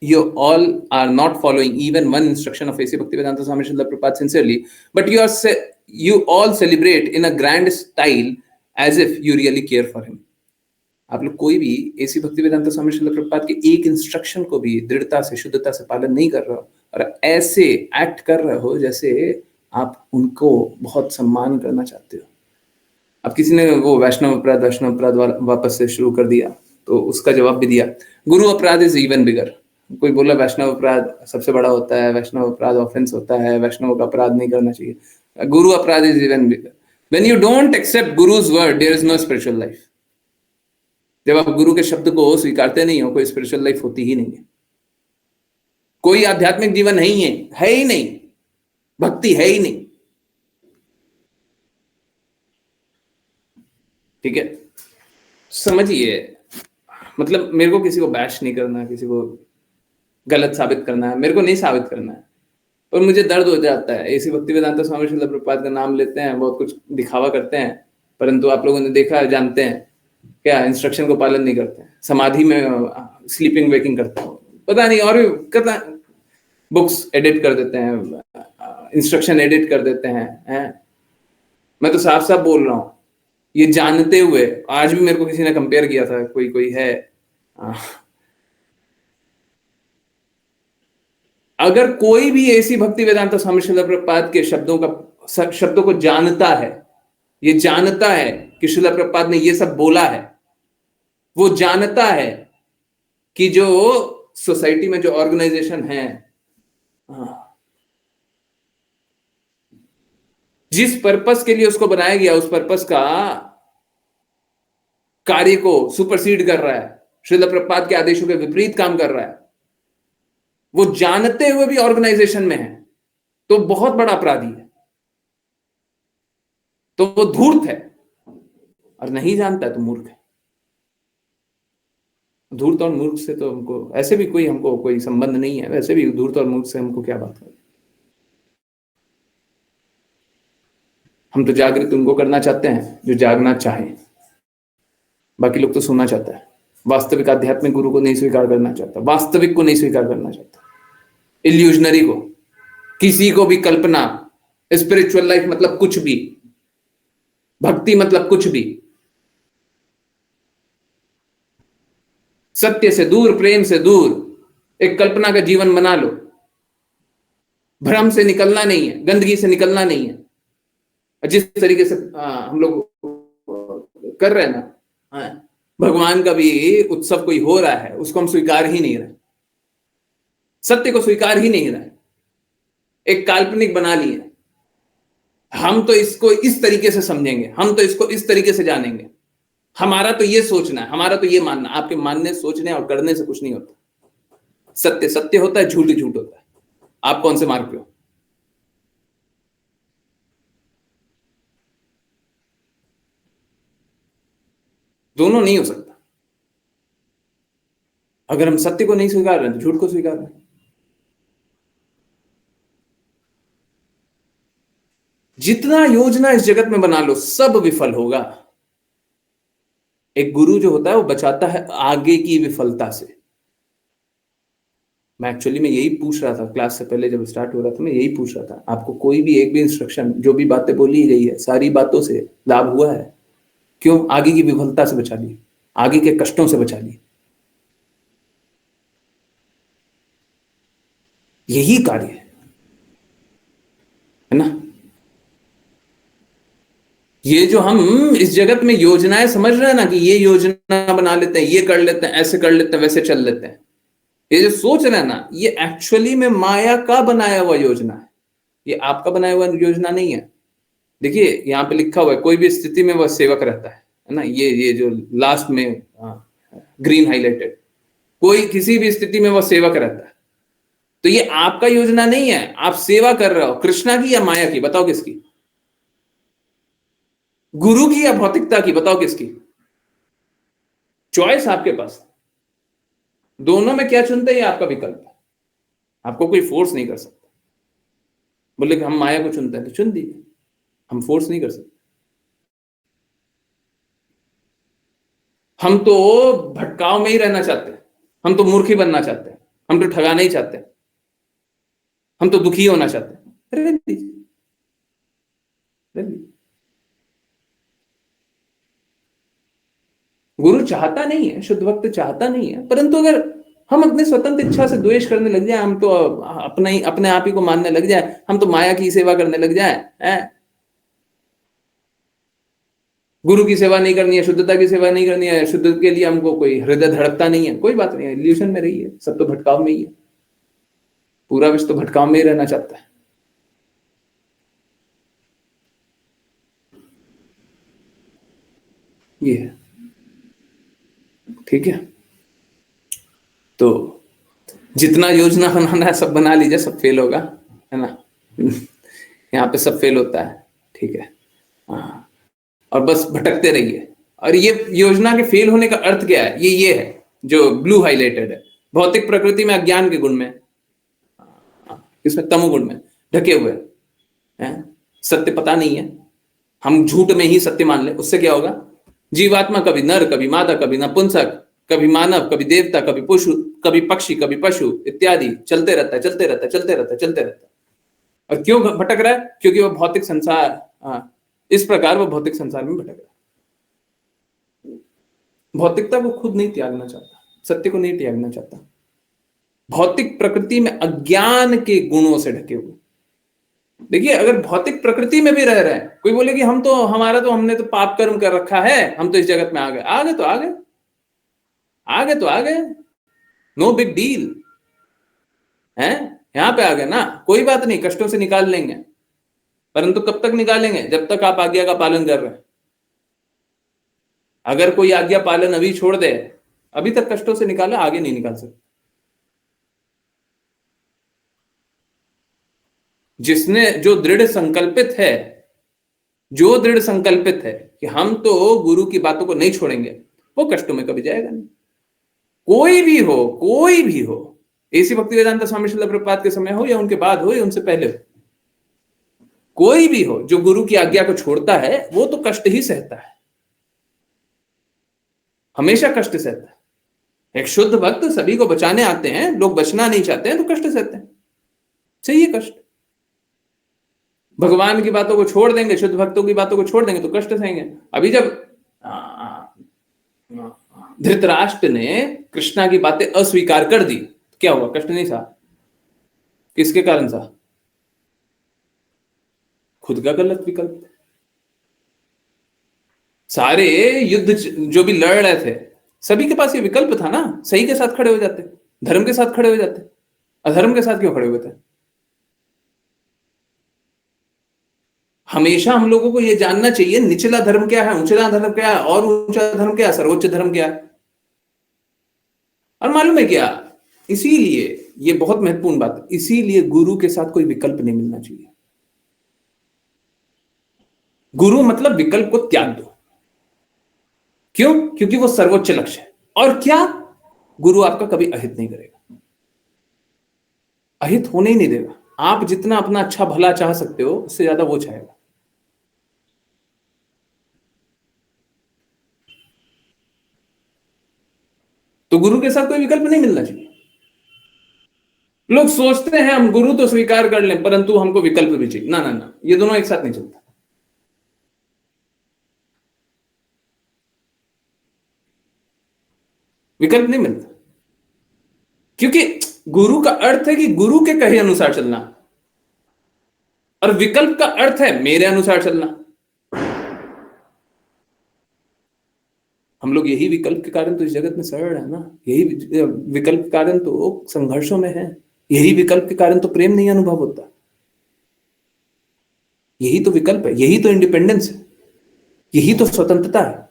you all are not following even one instruction of A.C. Bhaktivedanta Swami Srila Prabhupada sincerely, but you all celebrate in a grand style as if you really care for him. आप लोग कोई भी ऐसी भक्तिवेदांत स्वामी श्रील प्रभुपाद के एक instruction को भी दृढ़ता से, शुद्धता से पालन नहीं कर रहे हो, और ऐसे एक्ट कर रहे हो जैसे आप उनको बहुत सम्मान करना चाहते हो। अब किसी ने वो वैष्णव अपराध वापस से शुरू कर दिया, तो उसका जवाब भी दिया, गुरु अपराध इज इवन बिगर। कोई बोला वैष्णव अपराध सबसे बड़ा होता है, वैष्णव अपराध ऑफेंस होता है, वैष्णव का अपराध नहीं करना चाहिए। गुरु अपराध is even bigger. When you don't accept guru's word, there is no spiritual life. जब आप गुरु के शब्द को स्वीकारते नहीं हो, कोई स्पिरिचुअल लाइफ होती ही नहीं है, कोई आध्यात्मिक जीवन नहीं है ही नहीं, भक्ति है ही नहीं, ठीक है। समझिए, मतलब मेरे को किसी को बैश नहीं करना, किसी को गलत साबित करना है, मेरे को नहीं साबित करना है, पर मुझे दर्द हो जाता है। ऐसी भक्तिवेदांत स्वामी श्रील प्रभुपाद का नाम लेते हैं, बहुत कुछ दिखावा करते हैं, परंतु आप लोगों ने देखा, जानते हैं क्या, इंस्ट्रक्शन को पालन नहीं करते हैं, समाधि में स्लीपिंग वेकिंग करते हैं, पता नहीं और भी करता, बुक्स एडिट कर देते हैं, इंस्ट्रक्शन एडिट कर देते हैं। मैं तो साफ साफ बोल रहा हूँ, ये जानते हुए, आज भी मेरे को किसी ने कंपेयर किया था, कोई है, अगर कोई भी ऐसी भक्ति वेदांत स्वामी श्रील प्रभुपाद के शब्दों को जानता है, ये जानता है कि श्रील प्रभुपाद ने ये सब बोला है, वो जानता है कि जो सोसाइटी में जो ऑर्गेनाइजेशन है, जिस पर्पस के लिए उसको बनाया गया, उस पर्पस का कार्य को सुपरसीड कर रहा है, श्रील प्रभुपाद के आदेशों के विपरीत काम कर रहा है, वो जानते हुए भी ऑर्गेनाइजेशन में है, तो बहुत बड़ा अपराधी है, तो वो धूर्त है, और नहीं जानता है तो मूर्ख है। धूर्त और मूर्ख से तो हमको ऐसे भी कोई संबंध नहीं है, वैसे भी धूर्त और मूर्ख से हमको क्या बात करें। हम तो जागृत उनको करना चाहते हैं जो जागना चाहे, बाकी लोग तो सुनना चाहता है। वास्तविक आध्यात्मिक गुरु को नहीं स्वीकार करना चाहता, वास्तविक को नहीं स्वीकार करना चाहता, इल्यूजनरी को, किसी को भी कल्पना, स्पिरिचुअल लाइफ मतलब कुछ भी, भक्ति मतलब कुछ भी। सत्य से दूर, प्रेम से दूर एक कल्पना का जीवन बना लो। भ्रम से निकलना नहीं है, गंदगी से निकलना नहीं है। जिस तरीके से हम लोग कर रहे हैं ना, भगवान का भी उत्सव कोई हो रहा है, उसको हम स्वीकार ही नहीं रहे, सत्य को स्वीकार ही नहीं रहे, एक काल्पनिक बना लिए। हम तो इसको इस तरीके से समझेंगे, हम तो इसको इस तरीके से जानेंगे, हमारा तो ये सोचना है, हमारा तो ये मानना। आपके मानने, सोचने और करने से कुछ नहीं होता। सत्य सत्य होता है, झूठ झूठ होता है। आप कौन से मार्ग पे हो? दोनों नहीं हो सकता। अगर हम सत्य को नहीं स्वीकार रहे तो झूठ को स्वीकार रहे। जितना योजना इस जगत में बना लो, सब विफल होगा। एक गुरु जो होता है वो बचाता है आगे की विफलता से। मैं एक्चुअली में यही पूछ रहा था क्लास से पहले, जब स्टार्ट हो रहा था मैं यही पूछ रहा था, आपको कोई भी एक भी इंस्ट्रक्शन, जो भी बातें बोली गई है, सारी बातों से लाभ हुआ है? क्यों? आगे की विफलता से बचा ली, आगे के कष्टों से बचा ली। यही कार्य है ना। ये जो हम इस जगत में योजनाएं समझ रहे हैं ना, कि ये योजना बना लेते हैं, ये कर लेते हैं, ऐसे कर लेते हैं, वैसे चल लेते हैं, ये जो सोच रहे हैं ना, ये एक्चुअली में माया का बनाया हुआ योजना है। ये आपका बनाया हुआ योजना नहीं है। देखिए यहाँ पे लिखा हुआ है, कोई भी स्थिति में वह सेवक रहता है ना। ये जो लास्ट में ग्रीन हाईलाइटेड, कोई किसी भी स्थिति में वह सेवक रहता है। तो ये आपका योजना नहीं है। आप सेवा कर रहे हो कृष्णा की या माया की? बताओ किसकी? गुरु की या भौतिकता की? बताओ किसकी? चॉइस आपके पास। दोनों में क्या चुनते हैं, ये आपका विकल्प है। आपको कोई फोर्स नहीं कर सकता। बोले कि हम माया को चुनते हैं तो चुन दीजिए, हम फोर्स नहीं कर सकते। हम तो भटकाव में ही रहना चाहते हैं, हम तो मूर्ख ही बनना चाहते हैं, हम तो ठगाना ही चाहते हैं, हम तो दुखी होना चाहते हैं। रहने दीजिए, रहने दीजिए। गुरु चाहता नहीं है, शुद्ध भक्त चाहता नहीं है, परंतु अगर हम अपने स्वतंत्र इच्छा से द्वेष करने लग जाए, हम तो अपने आप ही को मानने लग जाए, हम तो माया की सेवा करने लग जाए, गुरु की सेवा नहीं करनी है, शुद्धता की सेवा नहीं करनी है, शुद्ध के लिए हमको कोई हृदय धड़कता नहीं है, कोई बात नहीं है, इल्यूशन में रही है, सब तो भटकाव में ही है। पूरा विश्व तो भटकाव में ही रहना चाहता है। ये है, ठीक है। तो जितना योजना बनाना है सब बना लीजिए, सब फेल होगा, है ना। यहाँ पे सब फेल होता है, ठीक है। हाँ, और बस भटकते रहिए। और ये योजना के फेल होने का अर्थ क्या है? ये है जो ब्लू हाईलाइटेड है। भौतिक प्रकृति में अज्ञान के गुण में, इसमें तमोगुण में ढके हुए हैं। सत्य पता नहीं है, हम झूठ में ही सत्य मान ले। उससे क्या होगा? जीवात्मा कभी नर, कभी मादा, कभी नपुंसक, कभी मानव, कभी देवता, कभी पशु, कभी पक्षी, कभी पशु इत्यादि, चलते रहता है, चलते रहता है, चलते रहता है, चलते रहता है। और क्यों भटक रहा है? क्योंकि वह भौतिक संसार, इस प्रकार वो भौतिक संसार में भटक रहा है। भौतिकता को खुद नहीं त्यागना चाहता, सत्य को नहीं त्यागना चाहता। भौतिक प्रकृति में अज्ञान के गुणों से ढके हुए। देखिए, अगर भौतिक प्रकृति में भी रह रहे हैं, कोई बोले कि हम तो हमने तो पाप कर्म कर रखा है, हम तो इस जगत में आ गए। तो आ गए, आगे तो आ गए, नो बिग डील है। यहां पे आ गए ना, कोई बात नहीं, कष्टों से निकाल लेंगे। परंतु कब तक निकालेंगे? जब तक आप आज्ञा का पालन कर रहे हैं। अगर कोई आज्ञा पालन अभी छोड़ दे, अभी तक कष्टों से निकाला, आगे नहीं निकाल सकते। जिसने जो दृढ़ संकल्पित है, जो दृढ़ संकल्पित है कि हम तो गुरु की बातों को नहीं छोड़ेंगे, वो कष्टों में कभी जाएगा नहीं। कोई भी हो, कोई भी हो, ऐसी भक्तिवेदांत स्वामी श्रील प्रभुपाद के समय हो या उनके बाद हो या उनसे पहले हो, कोई भी हो जो गुरु की आज्ञा को छोड़ता है, वो तो कष्ट ही सहता है, हमेशा कष्ट सहता है। एक शुद्ध भक्त सभी को बचाने आते हैं, लोग बचना नहीं चाहते हैं तो कष्ट सहते हैं, सही है कष्ट। भगवान की बातों को छोड़ देंगे, शुद्ध भक्तों की बातों को छोड़ देंगे तो कष्ट सहेंगे। अभी जब धृतराष्ट्र ने कृष्णा की बातें अस्वीकार कर दी, क्या हुआ? कष्ट नहीं सहा? किसके कारण सहा? खुद का गलत विकल्प। सारे युद्ध जो भी लड़ रहे थे, सभी के पास ये विकल्प था ना, सही के साथ खड़े हो जाते, धर्म के साथ खड़े हो जाते, अधर्म के साथ क्यों खड़े हुए थे? हमेशा हम लोगों को यह जानना चाहिए निचला धर्म क्या है, ऊंचला धर्म क्या है, और ऊंचा धर्म क्या है, सर्वोच्च धर्म क्या है। और मालूम है क्या, इसीलिए ये बहुत महत्वपूर्ण बात, इसीलिए गुरु के साथ कोई विकल्प नहीं मिलना चाहिए। गुरु मतलब विकल्प को त्याग दो। क्यों? क्योंकि वो सर्वोच्च लक्ष्य है। और क्या, गुरु आपका कभी अहित नहीं करेगा, अहित होने ही नहीं देगा। आप जितना अपना अच्छा भला चाह सकते हो, उससे ज्यादा वो चाहेगा। तो गुरु के साथ कोई विकल्प नहीं मिलना चाहिए। लोग सोचते हैं हम गुरु तो स्वीकार कर लें, परंतु हमको विकल्प भी चाहिए। ना ना ना, ये दोनों एक साथ नहीं चलता। विकल्प नहीं मिलता, क्योंकि गुरु का अर्थ है कि गुरु के कहे अनुसार चलना, और विकल्प का अर्थ है मेरे अनुसार चलना। हम लोग यही विकल्प के कारण तो इस जगत में सड़ रहे हैं ना, यही विकल्प के कारण तो संघर्षों में है, यही विकल्प के कारण तो प्रेम नहीं अनुभव होता। यही तो विकल्प है, यही तो इंडिपेंडेंस है, यही तो स्वतंत्रता है।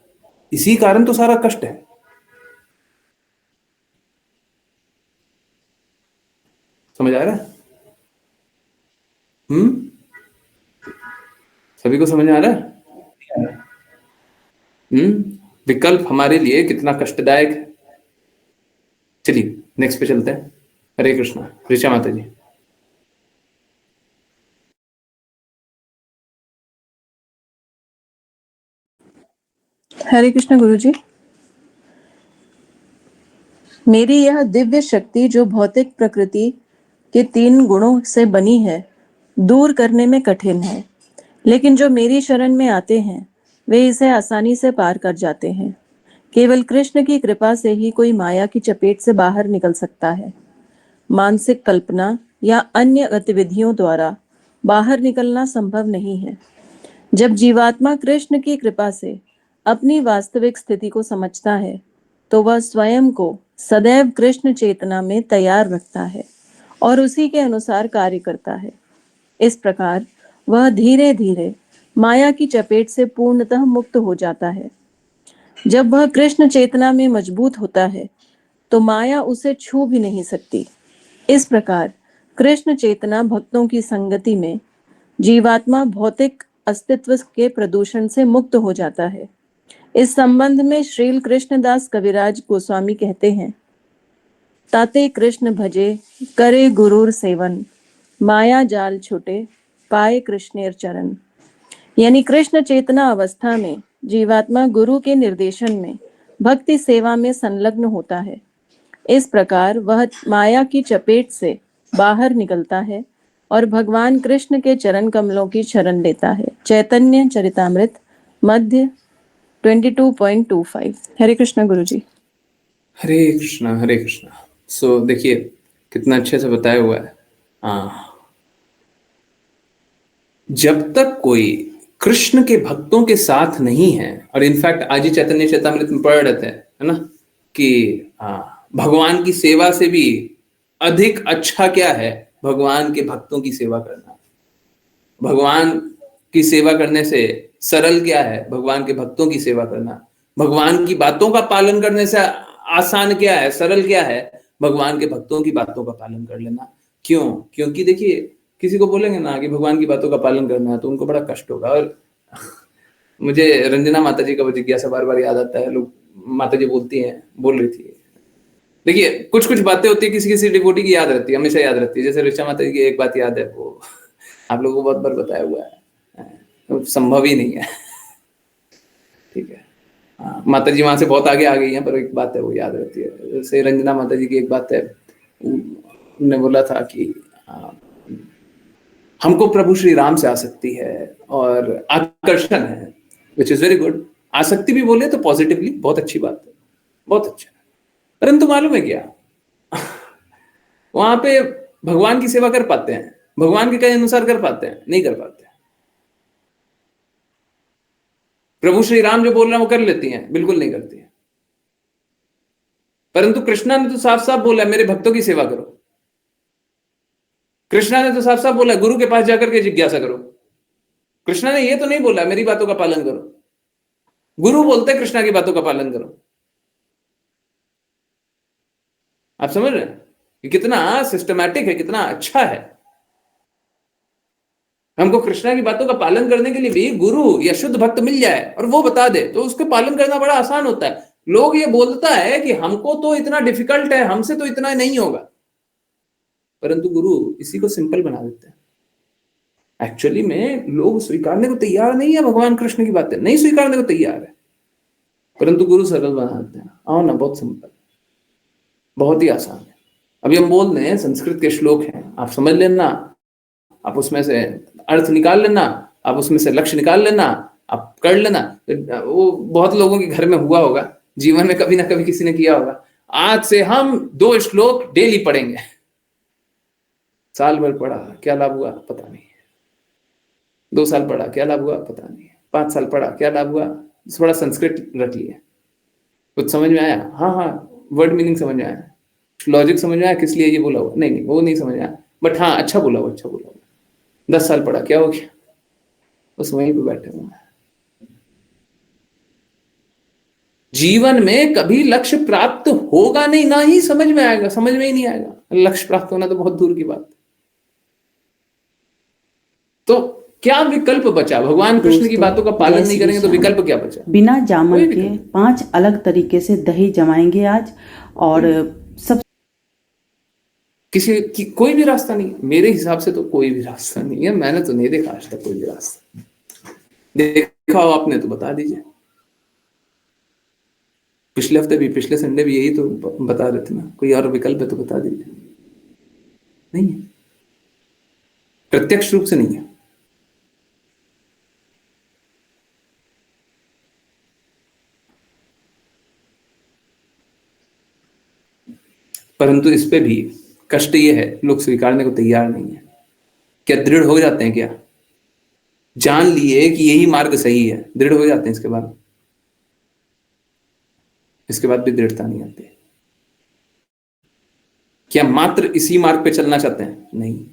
इसी कारण तो सारा कष्ट है। समझ आ रहा है? सभी को समझ आ रहा है? विकल्प हमारे लिए कितना कष्टदायक है। चलिए नेक्स्ट पे चलते हैं। हरे कृष्णा। ऋचा माता जी। हरे कृष्ण गुरुजी। मेरी यह दिव्य शक्ति जो भौतिक प्रकृति के 3 गुणों से बनी है, दूर करने में कठिन है, लेकिन जो मेरी शरण में आते हैं वे इसे आसानी से पार कर जाते हैं। केवल कृष्ण की कृपा से ही कोई माया की चपेट से बाहर निकल सकता है। मानसिक कल्पना या अन्य गतिविधियों द्वारा बाहर निकलना संभव नहीं है। जब जीवात्मा कृष्ण की कृपा से अपनी वास्तविक स्थिति को समझता है, तो वह स्वयं को सदैव कृष्ण चेतना में तैयार रखता है और उसी के अनुसार कार्य करता है। इस प्रकार वह धीरे धीरे माया की चपेट से पूर्णतः मुक्त हो जाता है। जब वह कृष्ण चेतना में मजबूत होता है, तो माया उसे छू भी नहीं सकती। इस प्रकार कृष्ण चेतना भक्तों की संगति में जीवात्मा भौतिक अस्तित्व के प्रदूषण से मुक्त हो जाता है। इस संबंध में श्रील कृष्णदास कविराज गोस्वामी कहते हैं, ताते कृष्ण भजे करे गुरुर सेवन, माया जाल छूटे पाए कृष्णेर चरण। यानी कृष्ण चेतना अवस्था में जीवात्मा गुरु के निर्देशन में भक्ति सेवा में संलग्न होता है। इस प्रकार वह माया की चपेट से बाहर निकलता है और भगवान कृष्ण के चरण कमलों की शरण लेता है। चैतन्य चरितामृत मध्य 22.25। हरे कृष्ण गुरुजी। हरे कृष्णा हरे कृष्णा। सो देखिए कितना अच्छे से बताया हुआ है। जब तक कोई कृष्ण के भक्तों के साथ नहीं है, और इनफैक्ट आज ही चैतन्य चैतामृत में पढ़ रहे थे, है ना, कि भगवान की सेवा से भी अधिक अच्छा क्या है, भगवान के भक्तों की सेवा करना। भगवान की सेवा करने से सरल क्या है, भगवान के भक्तों की सेवा करना। भगवान की बातों का पालन करने से आसान क्या है, सरल क्या है, भगवान के भक्तों की बातों का पालन कर लेना। क्यों? क्योंकि देखिए किसी को बोलेंगे ना कि भगवान की बातों का पालन करना है, तो उनको बड़ा कष्ट होगा। और मुझे रंजना माता जी का वो जिज्ञासा बार बार याद आता है। लोग माता जी बोलती हैं, बोल रही थी, देखिए कुछ कुछ बातें होती है किसी किसी डिवोटी की याद रहती है, हमेशा याद रहती है। जैसे ऋचा माता जी की एक बात याद है, वो आप लोगों को बहुत बार बताया हुआ है, तो संभव ही नहीं है। ठीक है, माता जी वहां से बहुत आगे आ गई हैं, पर एक बात है वो याद रहती है। जैसे रंजना माता जी की एक बात है, उन्होंने बोला था कि हमको प्रभु श्री राम से आसक्ति है और आकर्षण है, विच इज वेरी गुड। आसक्ति भी बोले तो पॉजिटिवली बहुत अच्छी बात है, बहुत अच्छा। परंतु मालूम है क्या, वहां पे भगवान की सेवा कर पाते हैं, भगवान के कहे अनुसार कर पाते हैं? नहीं कर पाते। प्रभु श्री राम जो बोल रहे हैं वो कर लेती हैं? बिल्कुल नहीं करती हैं। परंतु कृष्णा ने तो साफ साफ बोला मेरे भक्तों की सेवा करो। कृष्णा ने तो साफ साफ बोला गुरु के पास जाकर के जिज्ञासा करो। कृष्णा ने ये तो नहीं बोला मेरी बातों का पालन करो। गुरु बोलते हैं कृष्णा की बातों का पालन करो। आप समझ रहे हैं कि कितना सिस्टमैटिक है, कितना अच्छा है। हमको कृष्णा की बातों का पालन करने के लिए भी गुरु या शुद्ध भक्त मिल जाए और वो बता दे तो उसके पालन करना बड़ा आसान होता है। लोग ये बोलता है कि हमको तो इतना डिफिकल्ट है, हमसे तो इतना नहीं होगा, परंतु गुरु इसी को सिंपल बना देते हैं। एक्चुअली में लोग स्वीकारने को तैयार नहीं है, भगवान कृष्ण की बातें नहीं स्वीकारने को तैयार है, परंतु गुरु सरल बना देते हैं। आओ ना, बहुत सिंपल, बहुत ही आसान है। अभी हम बोल रहे हैं संस्कृत के श्लोक हैं, आप समझ लेना, आप उसमें से अर्थ निकाल लेना, आप उसमें से लक्ष्य निकाल लेना, आप कर लेना। वो बहुत लोगों के घर में हुआ होगा, जीवन में कभी ना कभी किसी ने किया होगा। आज से हम 2 श्लोक डेली पढ़ेंगे। साल भर पढ़ा, क्या लाभ हुआ पता नहीं है। 2 साल पढ़ा, क्या लाभ हुआ पता नहीं है। 5 साल पढ़ा, क्या लाभ हुआ? थोड़ा संस्कृत रख लिया, कुछ समझ में आया? हाँ, वर्ड मीनिंग समझ में आया, लॉजिक समझ में आया, किस लिए ये बोला हुआ? नहीं, वो नहीं समझ आया, बट हाँ अच्छा बोला हुआ, अच्छा बोला हुआ। 10 साल पढ़ा, क्या हो गया? बस वहीं पे बैठे हुए हैं। जीवन में कभी लक्ष्य प्राप्त होगा नहीं, ना ही समझ में आएगा, समझ में ही नहीं आएगा। लक्ष्य प्राप्त होना तो बहुत दूर की बात। तो क्या विकल्प बचा? भगवान कृष्ण की बातों का पालन नहीं करेंगे तो विकल्प क्या बचा? बिना जामन के 5 अलग तरीके से दही जमाएंगे आज, और सब कोई भी रास्ता नहीं, मेरे हिसाब से तो कोई भी रास्ता नहीं है। मैंने तो नहीं देखा आज तक कोई भी रास्ता। देखा हो आपने तो बता दीजिए। पिछले हफ्ते भी, पिछले संडे भी यही तो बता रहे थे ना, कोई और विकल्प है तो बता दीजिए। नहीं है, प्रत्यक्ष रूप से नहीं है। परंतु इस पे भी कष्ट ये है, लोग स्वीकारने को तैयार नहीं है। क्या दृढ़ हो जाते हैं? क्या जान लिए कि यही मार्ग सही है, दृढ़ हो जाते हैं? इसके बाद भी दृढ़ता नहीं आती। क्या मात्र इसी मार्ग पे चलना चाहते हैं? नहीं।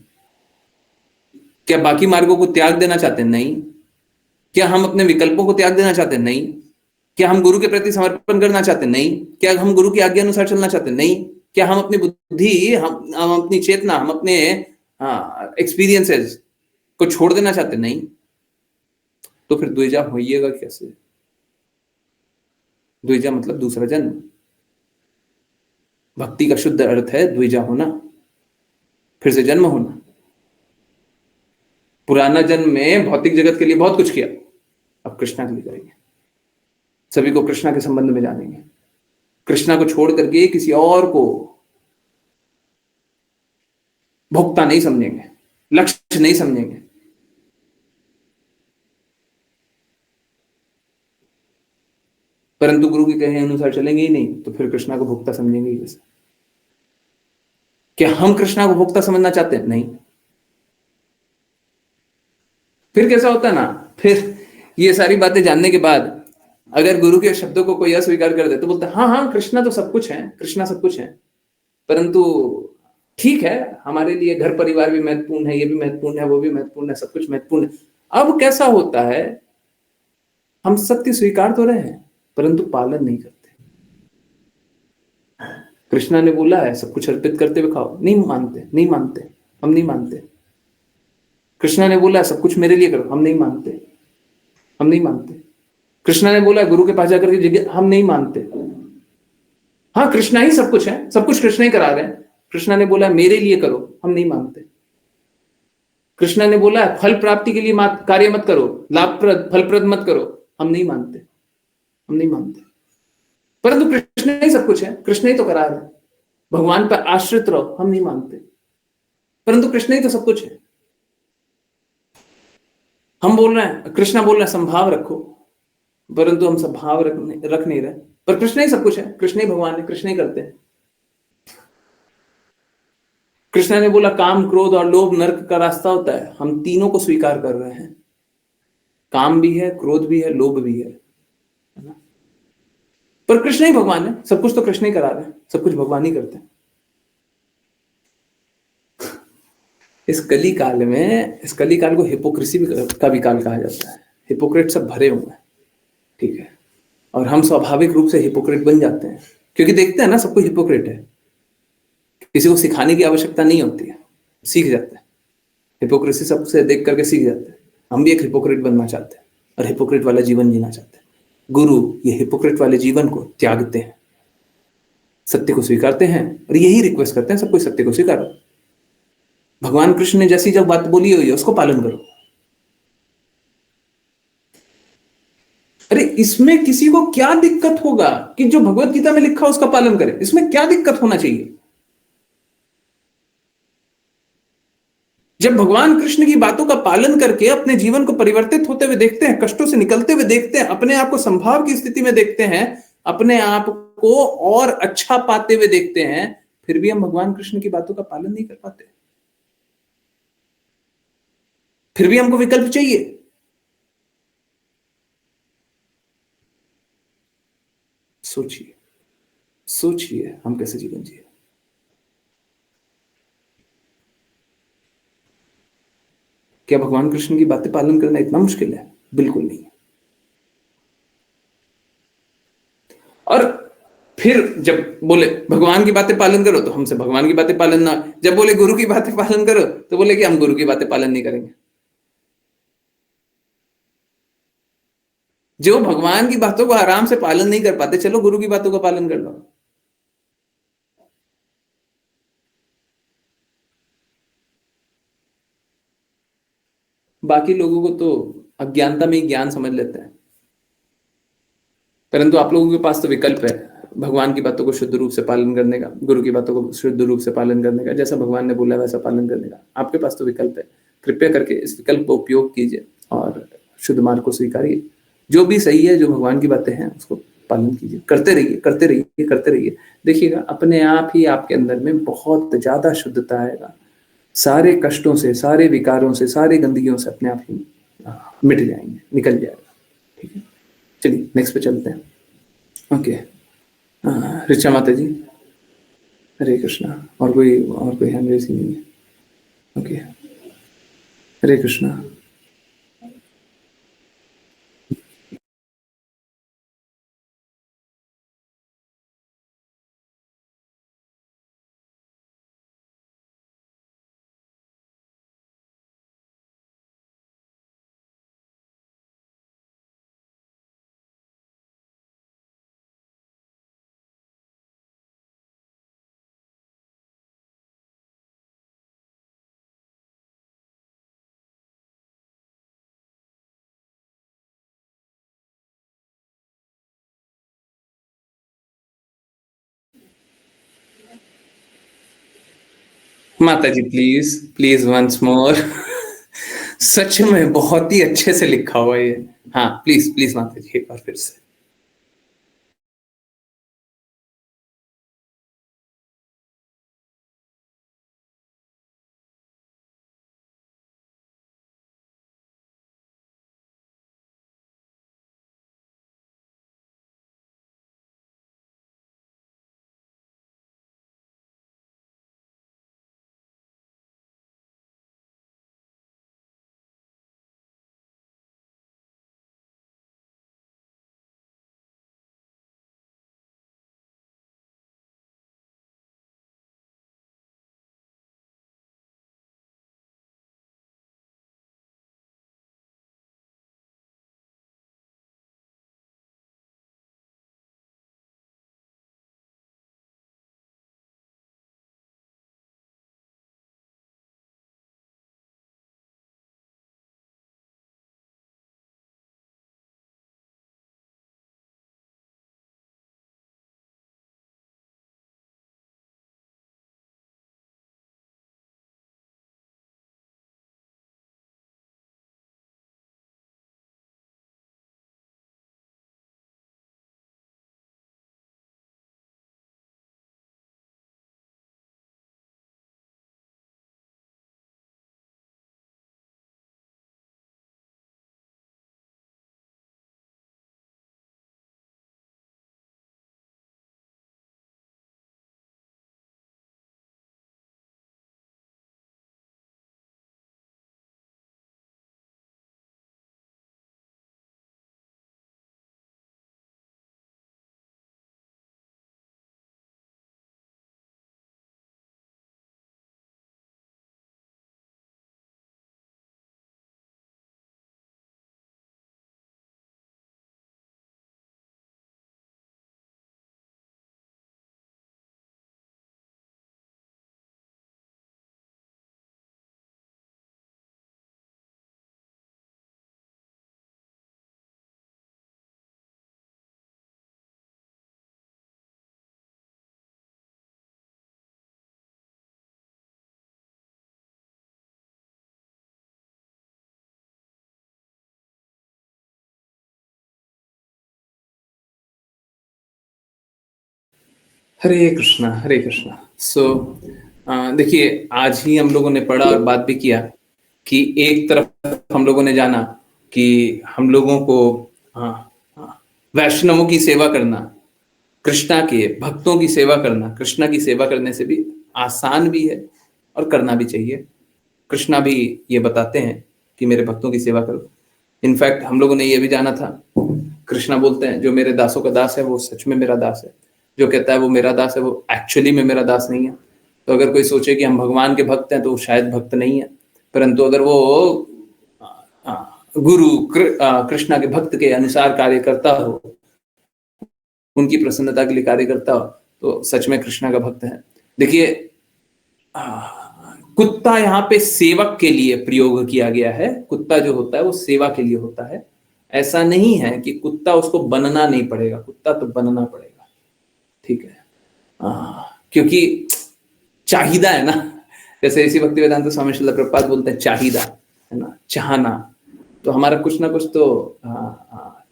क्या बाकी मार्गों को त्याग देना चाहते हैं? नहीं। क्या हम अपने विकल्पों को त्याग देना चाहते हैं? नहीं। क्या हम गुरु के प्रति समर्पण करना चाहते हैं? नहीं। क्या हम गुरु की आज्ञा अनुसार चलना चाहते हैं? नहीं। क्या हम अपनी बुद्धि, हम अपनी चेतना, हम अपने एक्सपीरियंसेस को छोड़ देना चाहते हैं? नहीं। तो फिर द्विजा होइएगा कैसे? द्विजा मतलब दूसरा जन्म। भक्ति का शुद्ध अर्थ है द्विजा होना, फिर से जन्म होना। पुराना जन्म में भौतिक जगत के लिए बहुत कुछ किया, अब कृष्णा के लिए करेंगे। सभी को कृष्णा के संबंध में जानेंगे। कृष्णा को छोड़ करके किसी और को भोक्ता नहीं समझेंगे, लक्ष्य नहीं समझेंगे। परंतु गुरु के कहे अनुसार चलेंगे ही नहीं तो फिर कृष्णा को भोक्ता समझेंगे कैसे? क्या हम कृष्णा को भोक्ता समझना चाहते हैं? नहीं। फिर कैसा होता है ना, फिर ये सारी बातें जानने के बाद अगर गुरु के शब्दों को कोई अस्वीकार कर दे तो बोलता है हाँ हाँ कृष्णा तो सब कुछ है, कृष्णा सब कुछ है, परंतु ठीक है हमारे लिए घर परिवार भी महत्वपूर्ण है, ये भी महत्वपूर्ण है, वो भी महत्वपूर्ण है, सब कुछ महत्वपूर्ण है। अब कैसा होता है, हम सत्य स्वीकार तो रहे हैं परंतु पालन नहीं करते। कृष्णा ने बोला है सब कुछ अर्पित करते हुए खाओ, नहीं मानते, नहीं मानते, हम नहीं मानते। कृष्णा ने बोला सब कुछ मेरे लिए करो, हम नहीं मानते, हम नहीं मानते। कृष्णा ने बोला गुरु के पास जाकर के जगह, हम नहीं मानते। हाँ कृष्णा ही सब कुछ है, सब कुछ कृष्णा ही करा रहे हैं। कृष्णा ने बोला मेरे लिए करो, हम नहीं मानते। कृष्णा ने बोला फल प्राप्ति के लिए कार्य मत करो, लाभप्रद फलप्रद मत करो, हम नहीं मानते, हम नहीं मानते। परंतु कृष्ण ही सब कुछ है, कृष्ण ही तो करा रहे हैं, भगवान पर आश्रित रहो, हम नहीं मानते, परंतु कृष्ण ही तो सब कुछ है। हम बोल रहे हैं, कृष्णा बोल रहे हैं संभाव रखो, परंतु हम संभाव रख नहीं रहे, पर कृष्ण ही सब कुछ है, कृष्ण ही भगवान है, कृष्ण ही करते हैं। कृष्ण ने बोला काम, क्रोध और लोभ नरक का रास्ता होता है, हम तीनों को स्वीकार कर रहे हैं। काम भी है, क्रोध भी है, लोभ भी है ना? पर कृष्ण ही भगवान है, सब कुछ तो कृष्ण ही करा रहे हैं, सब कुछ भगवान ही करते हैं। इस कली काल में, इस कली काल को हिपोक्रेसी का भी काल कहा जाता है। हिपोक्रेट सब भरे हुए हैं, ठीक है, और हम स्वाभाविक रूप से हिपोक्रेट बन जाते हैं, क्योंकि देखते हैं ना सब कोई हिपोक्रेट है, किसी को सिखाने की आवश्यकता नहीं होती है, सीख जाते हैं। हिपोक्रेसी सबसे देख करके सीख जाते हैं। हम भी एक हिपोक्रेट बनना चाहते हैं और हिपोक्रेट वाला जीवन जीना चाहते हैं। गुरु ये हिपोक्रेट वाले जीवन को त्यागते हैं, सत्य को स्वीकारते हैं और यही रिक्वेस्ट करते हैं, सब कोई सत्य को स्वीकारो। भगवान कृष्ण ने जैसी जब बात बोली हुई है उसको पालन करो। अरे इसमें किसी को क्या दिक्कत होगा कि जो भगवत गीता में लिखा उसका पालन करे? इसमें क्या दिक्कत होना चाहिए? जब भगवान कृष्ण की बातों का पालन करके अपने जीवन को परिवर्तित होते हुए देखते हैं, कष्टों से निकलते हुए देखते हैं, अपने आप को संभाव की स्थिति में देखते हैं, अपने आप को और अच्छा पाते हुए देखते हैं, फिर भी हम भगवान कृष्ण की बातों का पालन नहीं कर पाते, फिर भी हमको विकल्प चाहिए। सोचिए, सोचिए हम कैसे जीवन जिए। क्या भगवान कृष्ण की बातें पालन करना इतना मुश्किल है? बिल्कुल नहीं। और फिर जब बोले भगवान की बातें पालन करो तो हमसे भगवान की बातें पालन ना, जब बोले गुरु की बातें पालन करो तो बोले कि हम गुरु की बातें पालन नहीं करेंगे। जो भगवान की बातों को आराम से पालन नहीं कर पाते, चलो गुरु की बातों का पालन कर लो। बाकी लोगों को तो अज्ञानता में ही ज्ञान समझ लेते हैं, परंतु आप लोगों के पास तो विकल्प है भगवान की बातों को शुद्ध रूप से पालन करने का, गुरु की बातों को शुद्ध रूप से पालन करने का, जैसा भगवान ने बोला वैसा पालन करने का। आपके पास तो विकल्प है, कृपया करके इस विकल्प को उपयोग कीजिए और शुद्ध मार्ग को स्वीकारिए। जो भी सही है, जो भगवान की बातें हैं उसको पालन कीजिए, करते रहिए, करते रहिए, करते रहिए। देखिएगा अपने आप ही आपके अंदर में बहुत ज्यादा शुद्धता आएगा, सारे कष्टों से, सारे विकारों से, सारे गंदगियों से अपने आप ही मिट जाएंगे, निकल जाएगा। ठीक है, चलिए नेक्स्ट पे चलते हैं। ओके, ऋचा माता जी, हरे कृष्णा। और कोई हैंड रेज नहीं है? ओके, हरे कृष्णा। माता जी प्लीज, प्लीज वंस मोर। सच में बहुत ही अच्छे से लिखा हुआ है ये। हाँ प्लीज प्लीज माता जी एक बार फिर से। हरे कृष्णा, हरे कृष्णा। देखिए, आज ही हम लोगों ने पढ़ा और बात भी किया कि एक तरफ हम लोगों ने जाना कि हम लोगों को वैष्णवों की सेवा करना, कृष्णा के भक्तों की सेवा करना, कृष्णा की सेवा करने से भी आसान भी है और करना भी चाहिए। कृष्णा भी ये बताते हैं कि मेरे भक्तों की सेवा करो। इनफैक्ट हम लोगों ने ये भी जाना था, कृष्णा बोलते हैं जो मेरे दासों का दास है वो सच में मेरा दास है, जो कहता है वो मेरा दास है वो एक्चुअली में मेरा दास नहीं है। तो अगर कोई सोचे कि हम भगवान के भक्त हैं तो वो शायद भक्त नहीं है, परंतु अगर वो गुरु कृष्णा के भक्त के अनुसार कार्य करता हो, उनकी प्रसन्नता के लिए कार्य करता हो, तो सच में कृष्णा का भक्त है। देखिए, कुत्ता यहाँ पे सेवक के लिए प्रयोग किया गया है। कुत्ता जो होता है वो सेवा के लिए होता है। ऐसा नहीं है कि कुत्ता उसको बनना नहीं पड़ेगा, कुत्ता तो बनना पड़ेगा, ठीक है। क्योंकि चाहिदा है ना, जैसे इसी भक्ति वेदांत स्वामी श्रील प्रभुपाद बोलते हैं चाहिदा है ना, चाहना। तो हमारा कुछ ना कुछ तो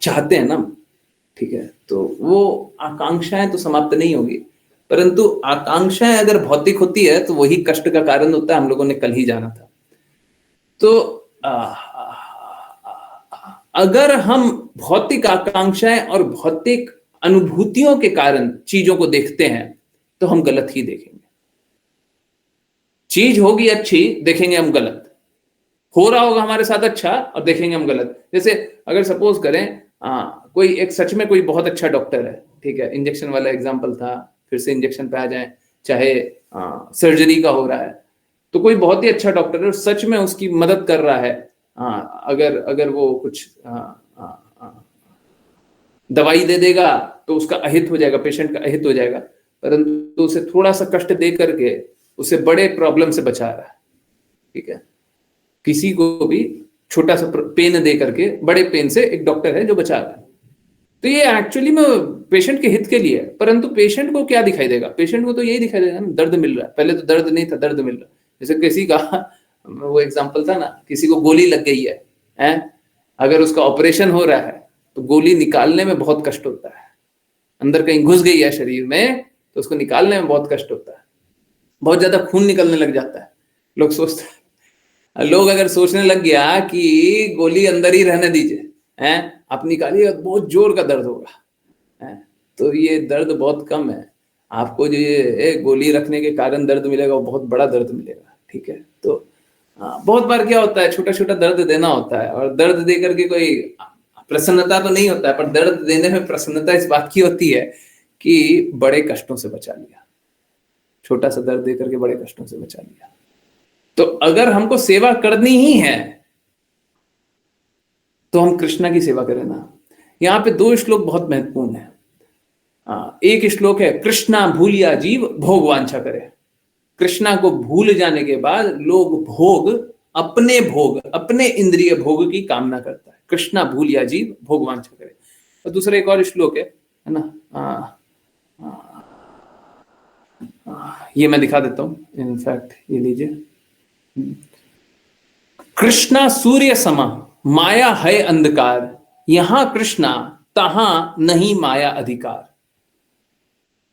चाहते हैं ना, ठीक है। तो वो आकांक्षाएं तो समाप्त नहीं होगी, परंतु आकांक्षाएं अगर भौतिक होती है तो वही कष्ट का कारण होता है। हम लोगों ने कल ही जाना था। तो अगर हम भौतिक आकांक्षाएं और भौतिक अनुभूतियों के कारण चीजों को देखते हैं तो हम गलत ही देखेंगे। चीज होगी अच्छी, देखेंगे हम गलत। हो रहा होगा हमारे साथ अच्छा और देखेंगे हम गलत। जैसे अगर सपोज करें कोई एक सच में कोई बहुत अच्छा डॉक्टर है, ठीक है, इंजेक्शन वाला एग्जांपल था, फिर से इंजेक्शन पे आ जाए, चाहे सर्जरी का हो रहा है, तो कोई बहुत ही अच्छा डॉक्टर है और सच में उसकी मदद कर रहा है। अगर वो कुछ दवाई दे देगा तो उसका अहित हो जाएगा, पेशेंट का अहित हो जाएगा, परंतु उसे थोड़ा सा कष्ट दे करके उसे बड़े प्रॉब्लम से बचा रहा है, ठीक है। किसी को भी छोटा सा पेन दे करके बड़े पेन से एक डॉक्टर है जो बचा रहा है। तो ये एक्चुअली में पेशेंट के हित के लिए है, परंतु पेशेंट को क्या दिखाई देगा? पेशेंट को तो यही दिखाई देगा ना, दर्द मिल रहा है। पहले तो दर्द नहीं था, दर्द मिल रहा है। जैसे किसी का वो एग्जांपल था ना, किसी को गोली लग गई है, अगर उसका ऑपरेशन हो रहा है तो गोली निकालने में बहुत कष्ट होता है। अंदर कहीं घुस गई है शरीर में तो उसको निकालने में बहुत कष्ट होता है, बहुत ज्यादा खून निकलने लग जाता है। लोग अगर सोचने लग गया कि गोली अंदर ही रहने दीजिए, आप निकालिए, बहुत जोर का दर्द होगा, तो ये दर्द बहुत कम है। आपको जो ये गोली रखने के कारण दर्द मिलेगा वो बहुत बड़ा दर्द मिलेगा, ठीक है। तो बहुत बार क्या होता है, छोटा छोटा दर्द देना होता है, और दर्द दे करके कोई प्रसन्नता तो नहीं होता है, पर दर्द देने में प्रसन्नता इस बात की होती है कि बड़े कष्टों से बचा लिया, छोटा सा दर्द दे करके बड़े कष्टों से बचा लिया। तो अगर हमको सेवा करनी ही है तो हम कृष्णा की सेवा करें ना। यहाँ पे 2 श्लोक बहुत महत्वपूर्ण है। एक श्लोक है, कृष्णा भूलिया जीव भोग वांछा करे। कृष्णा को भूल जाने के बाद लोग भोग, अपने इंद्रिय भोग की कामना करता है। कृष्णा भूलिया जीव भोग वांछा करे। और दूसरा एक और श्लोक है ना, ये मैं दिखा देता हूं, इनफैक्ट ये लीजिए। कृष्णा सूर्य समा, माया है अंधकार, यहां कृष्णा तहां नहीं माया अधिकार।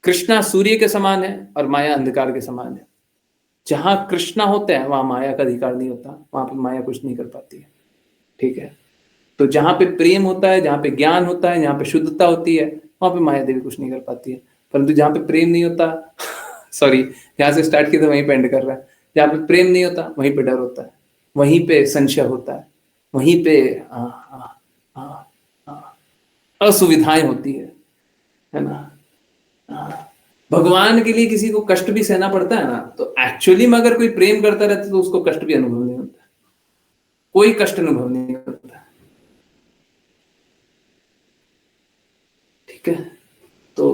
कृष्णा सूर्य के समान है और माया अंधकार के समान है। जहां कृष्णा होते हैं वहां माया का अधिकार नहीं होता, वहां पे माया कुछ नहीं कर पाती है, ठीक है। तो जहां पे प्रेम होता है, जहां पे ज्ञान होता है, जहां पे शुद्धता होती है, वहां पे माया देवी कुछ नहीं कर पाती है। परंतु जहां पे प्रेम नहीं होता सॉरी, जहां से स्टार्ट किया था वहीं पे एंड कर रहा है। जहां पे प्रेम नहीं होता वहीं पे डर होता है, वहीं पे संशय होता है, वहीं पे असुविधाएं होती है ना। भगवान के लिए किसी को कष्ट भी सहना पड़ता है ना, तो एक्चुअली में अगर कोई प्रेम करता रहता तो उसको कष्ट भी अनुभव नहीं होता, कोई कष्ट अनुभव नहीं होता, ठीक है। तो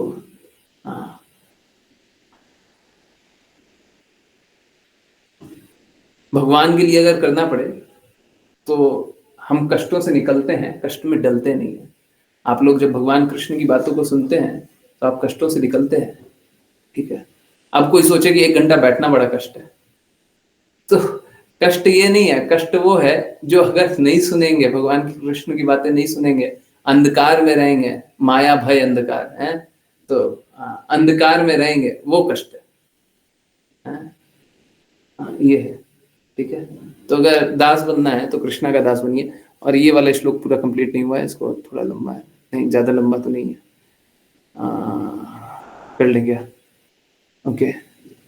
भगवान के लिए अगर करना पड़े तो हम कष्टों से निकलते हैं, कष्ट में डलते नहीं है। आप लोग जब भगवान कृष्ण की बातों को सुनते हैं तो आप कष्टों से निकलते हैं, ठीक है। अब कोई सोचे कि 1 घंटा बैठना बड़ा कष्ट है, तो कष्ट ये नहीं है, कष्ट वो है जो अगर नहीं सुनेंगे, भगवान की कृष्ण की बातें नहीं सुनेंगे, अंधकार में रहेंगे, माया भय अंधकार है, तो अंधकार में रहेंगे, वो कष्ट है। ये है, ठीक है। तो अगर दास बनना है तो कृष्णा का दास बनिए। और ये वाला श्लोक पूरा कंप्लीट नहीं हुआ है, इसको थोड़ा लंबा है, नहीं ज्यादा लंबा तो नहीं है, कर लेंगे। ओके,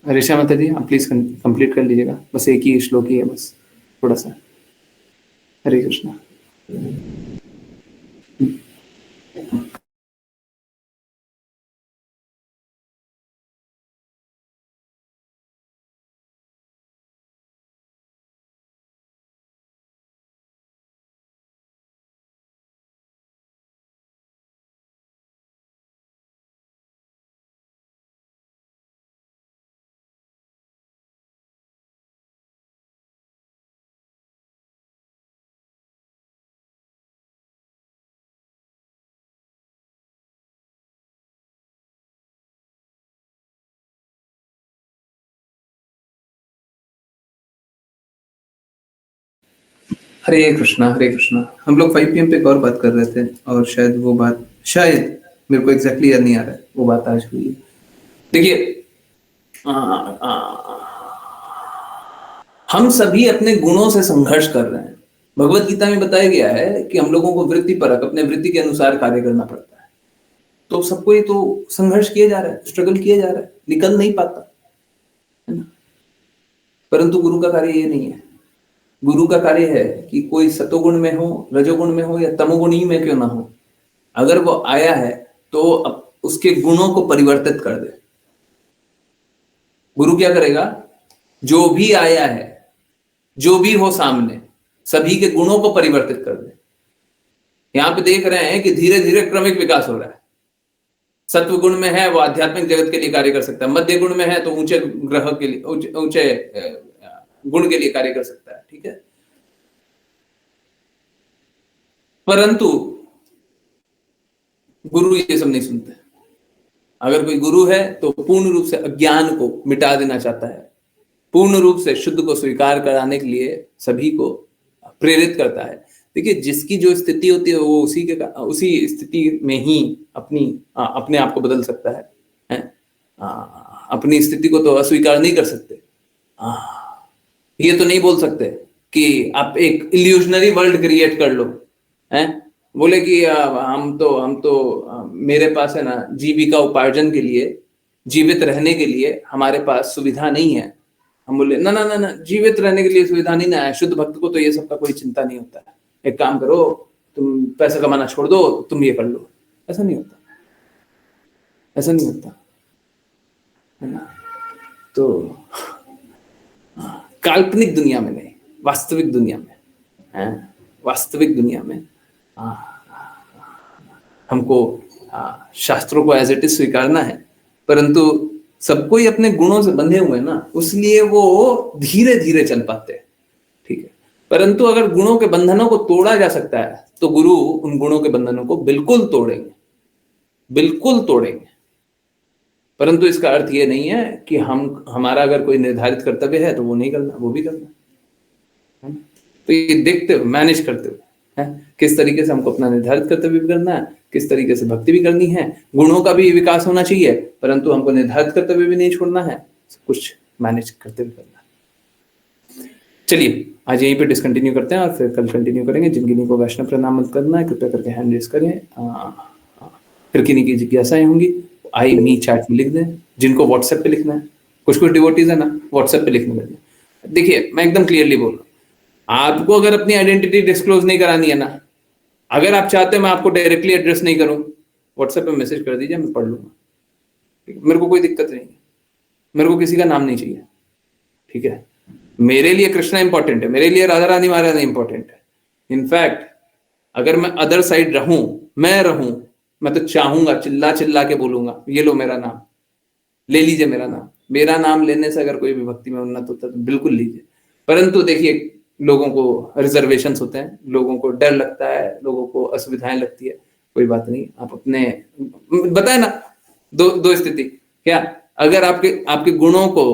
ऋषा माता जी आप प्लीज कंप्लीट कर लीजिएगा, बस एक ही श्लोक ही है, बस थोड़ा सा। हरे कृष्णा। हरे कृष्णा, हरे कृष्णा। हम लोग 5 PM पे एक और बात कर रहे थे, और शायद वो बात, शायद मेरे को एग्जैक्टली याद नहीं आ रहा है, वो बात आज हुई है। देखिए, हम सभी अपने गुणों से संघर्ष कर रहे हैं। भगवत गीता में बताया गया है कि हम लोगों को वृत्ति परक, अपने वृत्ति के अनुसार कार्य करना पड़ता है। तो सबको ये तो संघर्ष किया जा रहा है, स्ट्रगल किया जा रहा है, निकल नहीं पाता है ना। परंतु गुरु का कार्य ये नहीं है। गुरु का कार्य है कि कोई सतोगुण में हो, रजोगुण में हो, या तमोगुण ही में क्यों ना हो, अगर वो आया है तो उसके गुणों को परिवर्तित कर दे। गुरु क्या करेगा? जो भी आया है, जो भी हो सामने, सभी के गुणों को परिवर्तित कर दे। यहां पे देख रहे हैं कि धीरे धीरे क्रमिक विकास हो रहा है। सत्व गुण में है वो आध्यात्मिक जगत के लिए कार्य कर सकता है, मध्य गुण में है तो ऊंचे ग्रह के लिए, ऊंचे गुण के लिए कार्य कर सकता है, ठीक है। परंतु गुरु ये सब नहीं सुनते। अगर कोई गुरु है तो पूर्ण रूप से अज्ञान को मिटा देना चाहता है, पूर्ण रूप से शुद्ध को स्वीकार कराने के लिए सभी को प्रेरित करता है। देखिए, जिसकी जो स्थिति होती है वो उसी स्थिति में ही अपने आप को बदल सकता है? अपनी स्थिति को तो अस्वीकार नहीं कर सकते। ये तो नहीं बोल सकते कि आप एक इल्यूजनरी वर्ल्ड क्रिएट कर लो, हैं? बोले कि हम तो मेरे पास है ना, जीविका उपार्जन के लिए, जीवित रहने के लिए हमारे पास सुविधा नहीं है। हम बोले ना ना ना ना, जीवित रहने के लिए सुविधा नहीं ना है, शुद्ध भक्त को तो ये सब का कोई चिंता नहीं होता है। एक काम करो, तुम पैसा कमाना छोड़ दो, तुम ये कर लो। ऐसा नहीं होता, ऐसा नहीं होता है ना। तो काल्पनिक दुनिया में नहीं, वास्तविक दुनिया में है, वास्तविक दुनिया में हमको शास्त्रों को एज इट इज स्वीकारना है। परंतु सबको ही अपने गुणों से बंधे हुए हैं ना, उसलिए वो धीरे धीरे चल पाते हैं, ठीक है। परंतु अगर गुणों के बंधनों को तोड़ा जा सकता है तो गुरु उन गुणों के बंधनों को बिल्कुल तोड़ेंगे, बिल्कुल तोड़ेंगे। परंतु इसका अर्थ ये नहीं है कि हमारा अगर कोई निर्धारित कर्तव्य है तो वो नहीं करना, वो भी करना है। तो ये देखते हुए, मैनेज करते हुए, किस तरीके से हमको अपना निर्धारित कर्तव्य भी करना है, किस तरीके से भक्ति भी करनी है, गुणों का भी विकास होना चाहिए, परंतु हमको निर्धारित कर्तव्य भी नहीं छोड़ना है, सब कुछ मैनेज करते हुए करना है। चलिए आज यहीं पे डिसकंटिन्यू करते हैं और फिर कल कंटिन्यू करेंगे। जिन किन्हीं को वैष्णव प्रणाम मत करना है कृपया करके हैंड रेज करें। फिर किन्हीं की जिज्ञासाएं होंगी आई मी चैट में लिख दें। जिनको व्हाट्सएप पे लिखना है, कुछ डिवोटीज है ना व्हाट्सएप पे लिखने लगे। देखिए मैं एकदम क्लियरली बोल रहा हूँ, आपको अगर अपनी आइडेंटिटी डिस्क्लोज नहीं करानी है ना, अगर आप चाहते हैं मैं आपको डायरेक्टली एड्रेस नहीं करूं, व्हाट्सएप पे मैसेज कर दीजिए, मैं पढ़ लूंगा। मेरे को कोई दिक्कत नहीं है, मेरे को किसी का नाम नहीं चाहिए, ठीक है। मेरे लिए कृष्णा इंपॉर्टेंट है, मेरे लिए राधा रानी महारानी इंपॉर्टेंट है। इनफैक्ट अगर मैं अदर साइड मैं तो चाहूंगा चिल्ला चिल्ला के बोलूंगा, ये लो मेरा नाम, ले लीजिए मेरा नाम। मेरा नाम लेने से अगर कोई भी भक्ति में उन्नत होता है तो बिल्कुल लीजिए। परंतु देखिए, लोगों को रिजर्वेशंस होते हैं, लोगों को डर लगता है, लोगों को असुविधाएं लगती है, कोई बात नहीं। आप अपने बताए ना, दो स्थिति क्या, अगर आपके गुणों को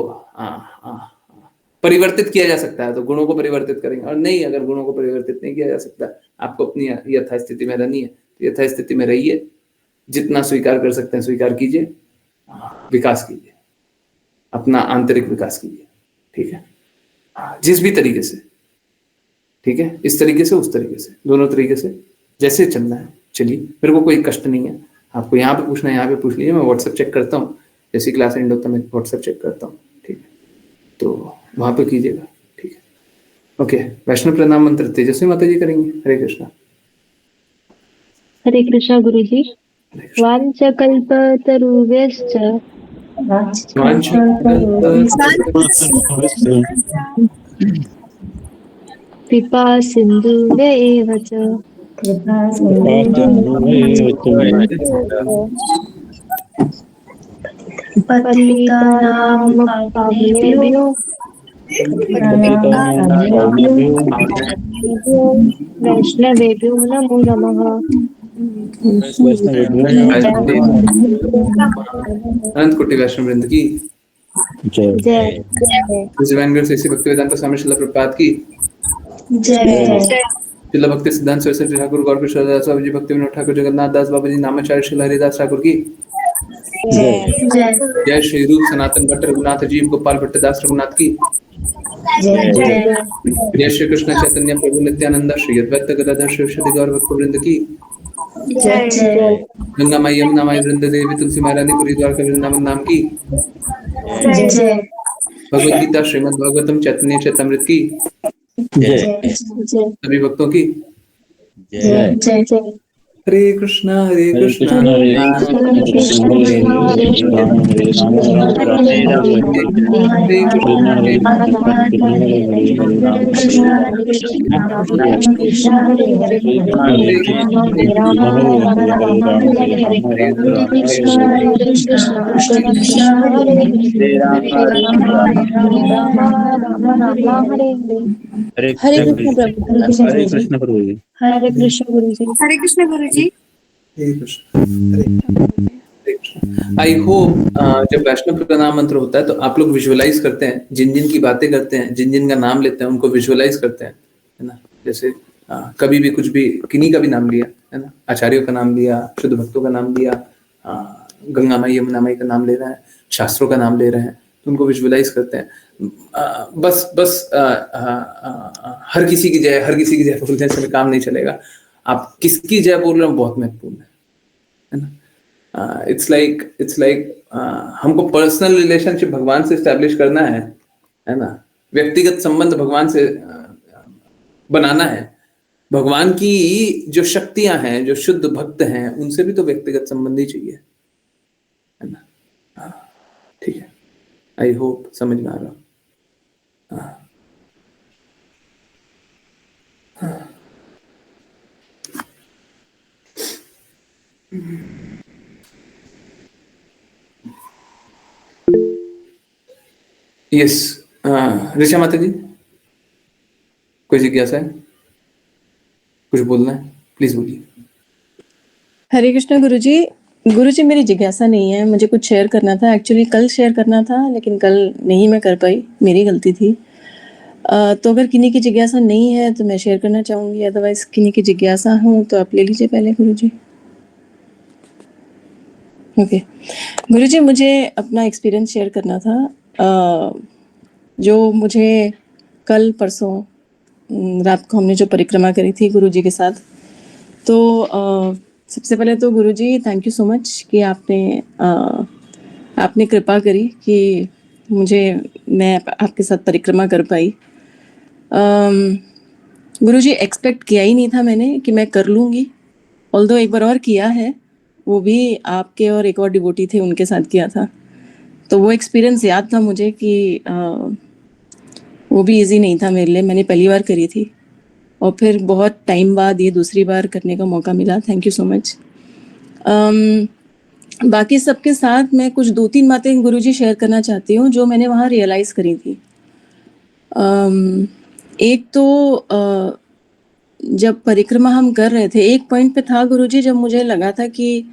परिवर्तित किया जा सकता है तो गुणों को परिवर्तित करेंगे, और नहीं, अगर गुणों को परिवर्तित नहीं किया जा सकता, आपको अपनी यथास्थिति में रहनी है तो यथास्थिति में रहिए, जितना स्वीकार कर सकते हैं स्वीकार कीजिए, विकास कीजिए, अपना आंतरिक विकास कीजिए, ठीक है, जिस भी तरीके से, ठीक है, इस तरीके से उस तरीके से, दोनों तरीके से जैसे चलना है चलिए, मेरे को कोई कष्ट नहीं है। आपको यहाँ पे पूछना है यहाँ पे पूछ लीजिए, मैं व्हाट्सएप चेक करता हूँ, जैसी क्लास एंड होता है मैं व्हाट्सएप चेक करता हूँ, ठीक है, तो वहाँ पे कीजिएगा, ठीक है। ओके, वैष्णव प्रणाम मंत्र तेजस्वी माता जी करेंगे। हरे कृष्णा। हरे कृष्णा गुरुजी। वाञ्छकल्पतरुभ्यश्च कृपा सिन्धुभ्य च पतितानां पावनेभ्यो वैष्णवेभ्यो नमो नमः। अनंत कोटि वैष्णव वृंद की जय श्री भक्तिवेदांत स्वामी श्रील प्रभुपाद की जय। श्रील भक्ति सिद्धांत सरस्वती ठाकुर गौर किशोर दास बाबा जी, भक्ति विनोद ठाकुर, जगन्नाथ दास बाबा जी, नामाचार्य श्री हरिदास ठाकुर की जय। श्री रूप सनातन भट्ट रघुनाथ जीव गोपाल भट्टदास रघुनाथ की जय। श्री कृष्ण चैतन्य प्रभु नित्यानंद श्री अद्वैत गदाधर शिवशति गौर भक्त वृंद की जय। गंगा माई यमुना माई वृंद देवी तुलसी महारानी पुरी द्वारका वृंदावन नाम की जय। भगवद गीता श्रीमद् भागवतम चैतन्य चैतामृत की सभी भक्तों की जय। जय। हरे कृष्णा हरे कृष्णा हरे कृष्ण प्रभु जी। हरे कृष्ण गुरुजी। हरे कृष्ण गुरुजी। आई होप जब वैष्णव प्रणाम मंत्र होता है तो आप लोग विजुअलाइज करते हैं, जिन जिन की बातें करते हैं, जिन जिन का नाम लेते हैं उनको विजुअलाइज करते हैं, है ना। जैसे कभी भी कुछ भी किन्हीं का भी नाम लिया, है ना, आचार्यों का नाम लिया, शुद्ध भक्तों का नाम लिया, गंगा माई यमुना माई का नाम ले रहे हैं, शास्त्रों का नाम ले रहे हैं, तो उनको विजुअलाइज करते हैं। बस हर किसी की जय, हर किसी की जय बोलने से काम नहीं चलेगा। आप किसकी जय बोल रहे हो बहुत महत्वपूर्ण है ना। इट्स लाइक हमको पर्सनल रिलेशनशिप भगवान से एस्टैब्लिश करना है ना, व्यक्तिगत संबंध भगवान से बनाना है। भगवान की जो शक्तियां हैं, जो शुद्ध भक्त हैं, उनसे भी तो व्यक्तिगत संबंध ही चाहिए, है ना। ठीक है, आई होप समझ में आ रहा। यस, ऋषा माता जी, कोई जिज्ञासा है, कुछ बोलना है, प्लीज बोलिए। हरे कृष्ण गुरुजी। गुरुजी, मेरी जिज्ञासा नहीं है, मुझे कुछ शेयर करना था। एक्चुअली कल शेयर करना था, लेकिन कल नहीं मैं कर पाई, मेरी गलती थी। तो अगर किन्हीं की जिज्ञासा नहीं है तो मैं शेयर करना चाहूँगी, अदरवाइज किन्हीं की जिज्ञासा हो तो आप ले लीजिए पहले गुरुजी। ओके गुरुजी, मुझे अपना एक्सपीरियंस शेयर करना था। जो मुझे कल परसों रात को हमने जो परिक्रमा करी थी गुरुजी के साथ, तो सबसे पहले तो गुरुजी थैंक यू सो मच कि आपने कृपा करी कि मैं आपके साथ परिक्रमा कर पाई। गुरुजी, एक्सपेक्ट किया ही नहीं था मैंने कि मैं कर लूँगी, ऑल्दो एक बार और किया है, वो भी आपके और एक और डिवोटी थे उनके साथ किया था, तो वो एक्सपीरियंस याद था मुझे कि वो भी इजी नहीं था मेरे लिए। मैंने पहली बार करी थी और फिर बहुत टाइम बाद ये दूसरी बार करने का मौका मिला। Thank you so much. बाकी सबके साथ मैं कुछ 2-3 बातें गुरुजी शेयर करना चाहती हूँ जो मैंने वहाँ रियलाइज़ करी थी। एक तो जब परिक्रमा हम कर रहे थे, एक पॉइंट पे था गुरुजी जब मुझे लगा था कि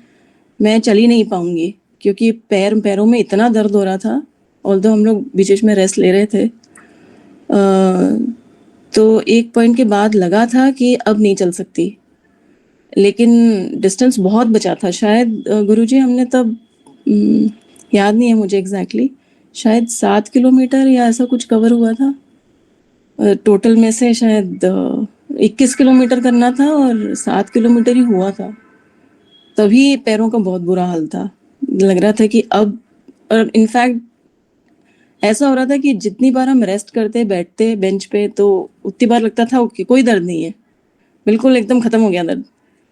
मैं चल ही नहीं पाऊँगी, क्योंकि पैरों में इतना दर्द हो रहा था, ऑल्दो हम लोग बीच में रेस्ट ले रहे थे। तो एक पॉइंट के बाद लगा था कि अब नहीं चल सकती। लेकिन डिस्टेंस बहुत बचा था। शायद गुरुजी हमने तब याद नहीं है मुझे एग्जैक्टली, शायद 7 किलोमीटर या ऐसा कुछ कवर हुआ था। टोटल में से शायद 21 किलोमीटर करना था और 7 किलोमीटर ही हुआ था। तभी पैरों का बहुत बुरा हाल था, लग रहा था कि अब, और इनफैक्ट ऐसा हो रहा था कि जितनी बार हम रेस्ट करते बैठते बेंच पे तो उतनी बार लगता था कि कोई दर्द नहीं है, बिल्कुल एकदम खत्म हो गया दर्द।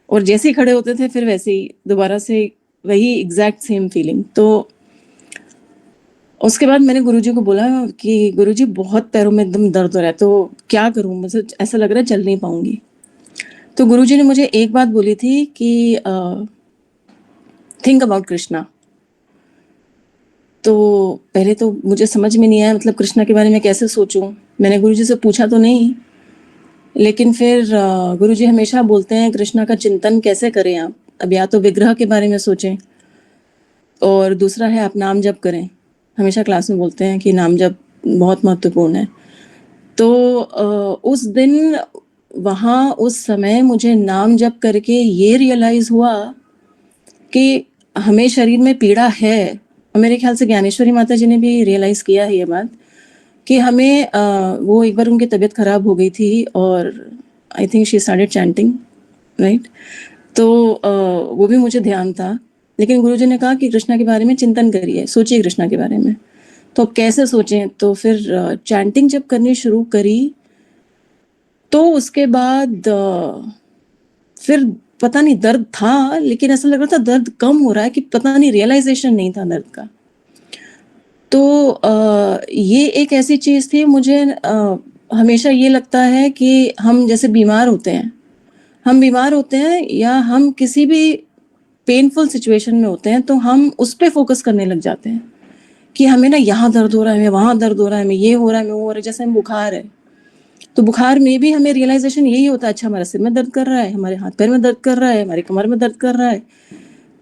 और जैसे ही खड़े होते थे फिर वैसे ही दोबारा से वही एग्जैक्ट सेम फीलिंग। तो उसके बाद मैंने गुरुजी को बोला कि गुरुजी बहुत पैरों में एकदम दर्द हो रहा है, तो क्या करूं, मुझे ऐसा लग रहा है चल नहीं पाऊंगी। तो गुरुजी ने मुझे एक बात बोली थी कि थिंक अबाउट कृष्णा। तो पहले तो मुझे समझ में नहीं आया, मतलब कृष्णा के बारे में कैसे सोचूं। मैंने गुरुजी से पूछा तो नहीं, लेकिन फिर गुरुजी हमेशा बोलते हैं कृष्णा का चिंतन कैसे करें आप। अब या तो विग्रह के बारे में सोचें और दूसरा है आप नाम जप करें। हमेशा क्लास में बोलते हैं कि नाम जप बहुत महत्वपूर्ण है। तो उस दिन वहाँ उस समय मुझे नाम जप करके ये रियलाइज़ हुआ कि हमें शरीर में पीड़ा है। और मेरे ख्याल से ज्ञानेश्वरी माता जी ने भी रियलाइज़ किया है ये बात कि हमें वो एक बार उनकी तबीयत ख़राब हो गई थी और I think she started chanting, right. तो वो भी मुझे ध्यान था, लेकिन गुरुजी ने कहा कि कृष्णा के बारे में चिंतन करिए, सोचिए कृष्णा के बारे में। तो अब कैसे सोचें, तो फिर चैंटिंग जब करनी शुरू करी तो उसके बाद फिर पता नहीं दर्द था, लेकिन ऐसा लग रहा था दर्द कम हो रहा है कि पता नहीं, रियलाइजेशन नहीं था दर्द का। तो ये एक ऐसी चीज़ थी, मुझे हमेशा ये लगता है कि हम जैसे बीमार होते हैं या हम किसी भी पेनफुल सिचुएशन में होते हैं तो हम उस पे फोकस करने लग जाते हैं कि हमें ना यहाँ दर्द हो रहा है, हमें वहाँ दर्द हो रहा है, हमें ये हो रहा है, हमें वो हो रहा है। जैसे हम बुखार है तो बुखार में भी हमें रियलाइजेशन यही होता है, अच्छा हमारे सिर में दर्द कर रहा है, हमारे हाथ पैर में दर्द कर रहा है, हमारी कमर में दर्द कर रहा है।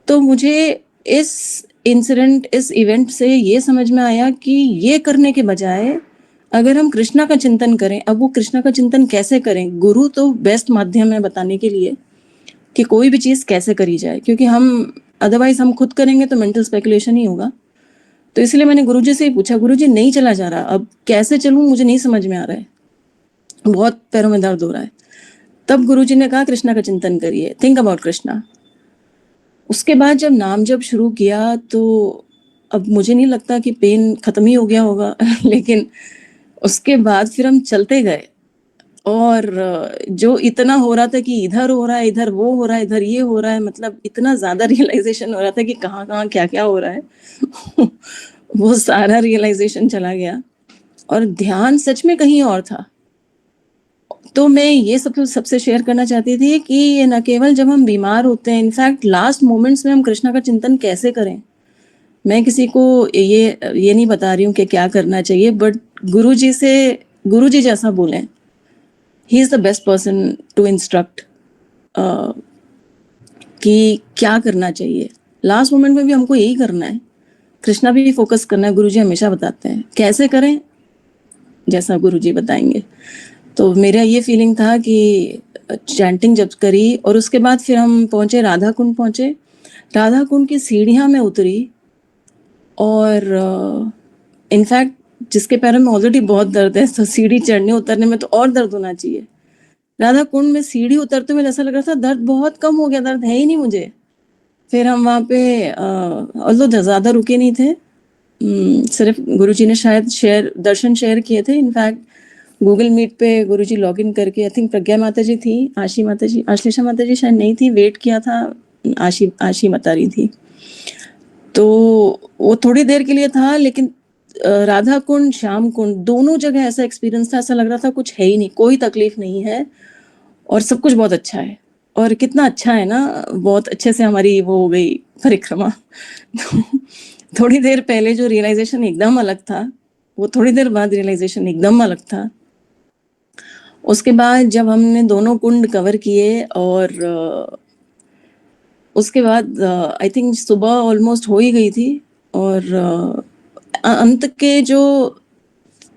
तो मुझे इस इवेंट से ये समझ में आया कि ये करने के बजाय अगर हम कृष्णा का चिंतन करें। अब वो कृष्णा का चिंतन कैसे करें, गुरु तो बेस्ट माध्यम है बताने के लिए कि कोई भी चीज़ कैसे करी जाए, क्योंकि हम अदरवाइज हम खुद करेंगे तो मेंटल स्पेकुलेशन ही होगा। तो इसलिए मैंने गुरुजी से ही पूछा, गुरुजी नहीं चला जा रहा, अब कैसे चलूँ, मुझे नहीं समझ में आ रहा है, बहुत पैरों में दर्द हो रहा है। तब गुरुजी ने कहा कृष्णा का चिंतन करिए, थिंक अबाउट कृष्णा। उसके बाद जब नाम जप शुरू किया तो अब मुझे नहीं लगता कि पेन खत्म ही हो गया होगा लेकिन उसके बाद फिर हम चलते गए और जो इतना हो रहा था कि इधर हो रहा है, इधर वो हो रहा है, इधर ये हो रहा है, मतलब इतना ज़्यादा रियलाइजेशन हो रहा था कि कहाँ कहाँ क्या क्या हो रहा है वो सारा रियलाइजेशन चला गया और ध्यान सच में कहीं और था। तो मैं ये सबसे शेयर करना चाहती थी कि ये न केवल जब हम बीमार होते हैं, इनफैक्ट लास्ट मोमेंट्स में हम कृष्णा का चिंतन कैसे करें। मैं किसी को ये नहीं बता रही हूँ कि क्या करना चाहिए, बट गुरुजी जैसा बोलें, he is the best person to instruct कि क्या करना चाहिए। लास्ट मोमेंट में भी हमको यही करना है, कृष्णा भी फोकस करना है। गुरुजी हमेशा बताते हैं कैसे करें, जैसा गुरुजी बताएंगे। तो मेरा ये फीलिंग था कि चैंटिंग जब करी और उसके बाद फिर हम पहुँचे, राधा कुंड पहुँचे। राधा कुंड की सीढ़ियाँ में उतरी और इनफैक्ट जिसके पैरों में ऑलरेडी बहुत दर्द है तो सीढ़ी चढ़ने उतरने में तो और दर्द होना चाहिए। राधा कुंड में सीढ़ी उतरते हुए ऐसा लग रहा था दर्द बहुत कम हो गया, दर्द है ही नहीं मुझे। फिर हम वहाँ पे ऑल्दो ज़्यादा रुके नहीं थे, सिर्फ गुरुजी ने शायद दर्शन शेयर किए थे। इनफैक्ट गूगल मीट पे गुरुजी लॉगिन करके, आई थिंक प्रज्ञा माता जी थी, आश्लेषा माता जी शायद नहीं थी, वेट किया था, आशी बता रही थी। तो वो थोड़ी देर के लिए था, लेकिन राधा कुंड श्याम कुंड दोनों जगह ऐसा एक्सपीरियंस था, ऐसा लग रहा था कुछ है ही नहीं, कोई तकलीफ नहीं है और सब कुछ बहुत अच्छा है। और कितना अच्छा है ना, बहुत अच्छे से हमारी वो हो गई परिक्रमा थोड़ी देर पहले जो रियलाइजेशन एकदम अलग था, वो थोड़ी देर बाद रियलाइजेशन एकदम अलग था। उसके बाद जब हमने दोनों कुंड कवर किए और उसके बाद आई थिंक सुबह ऑलमोस्ट हो ही गई थी और अंत के जो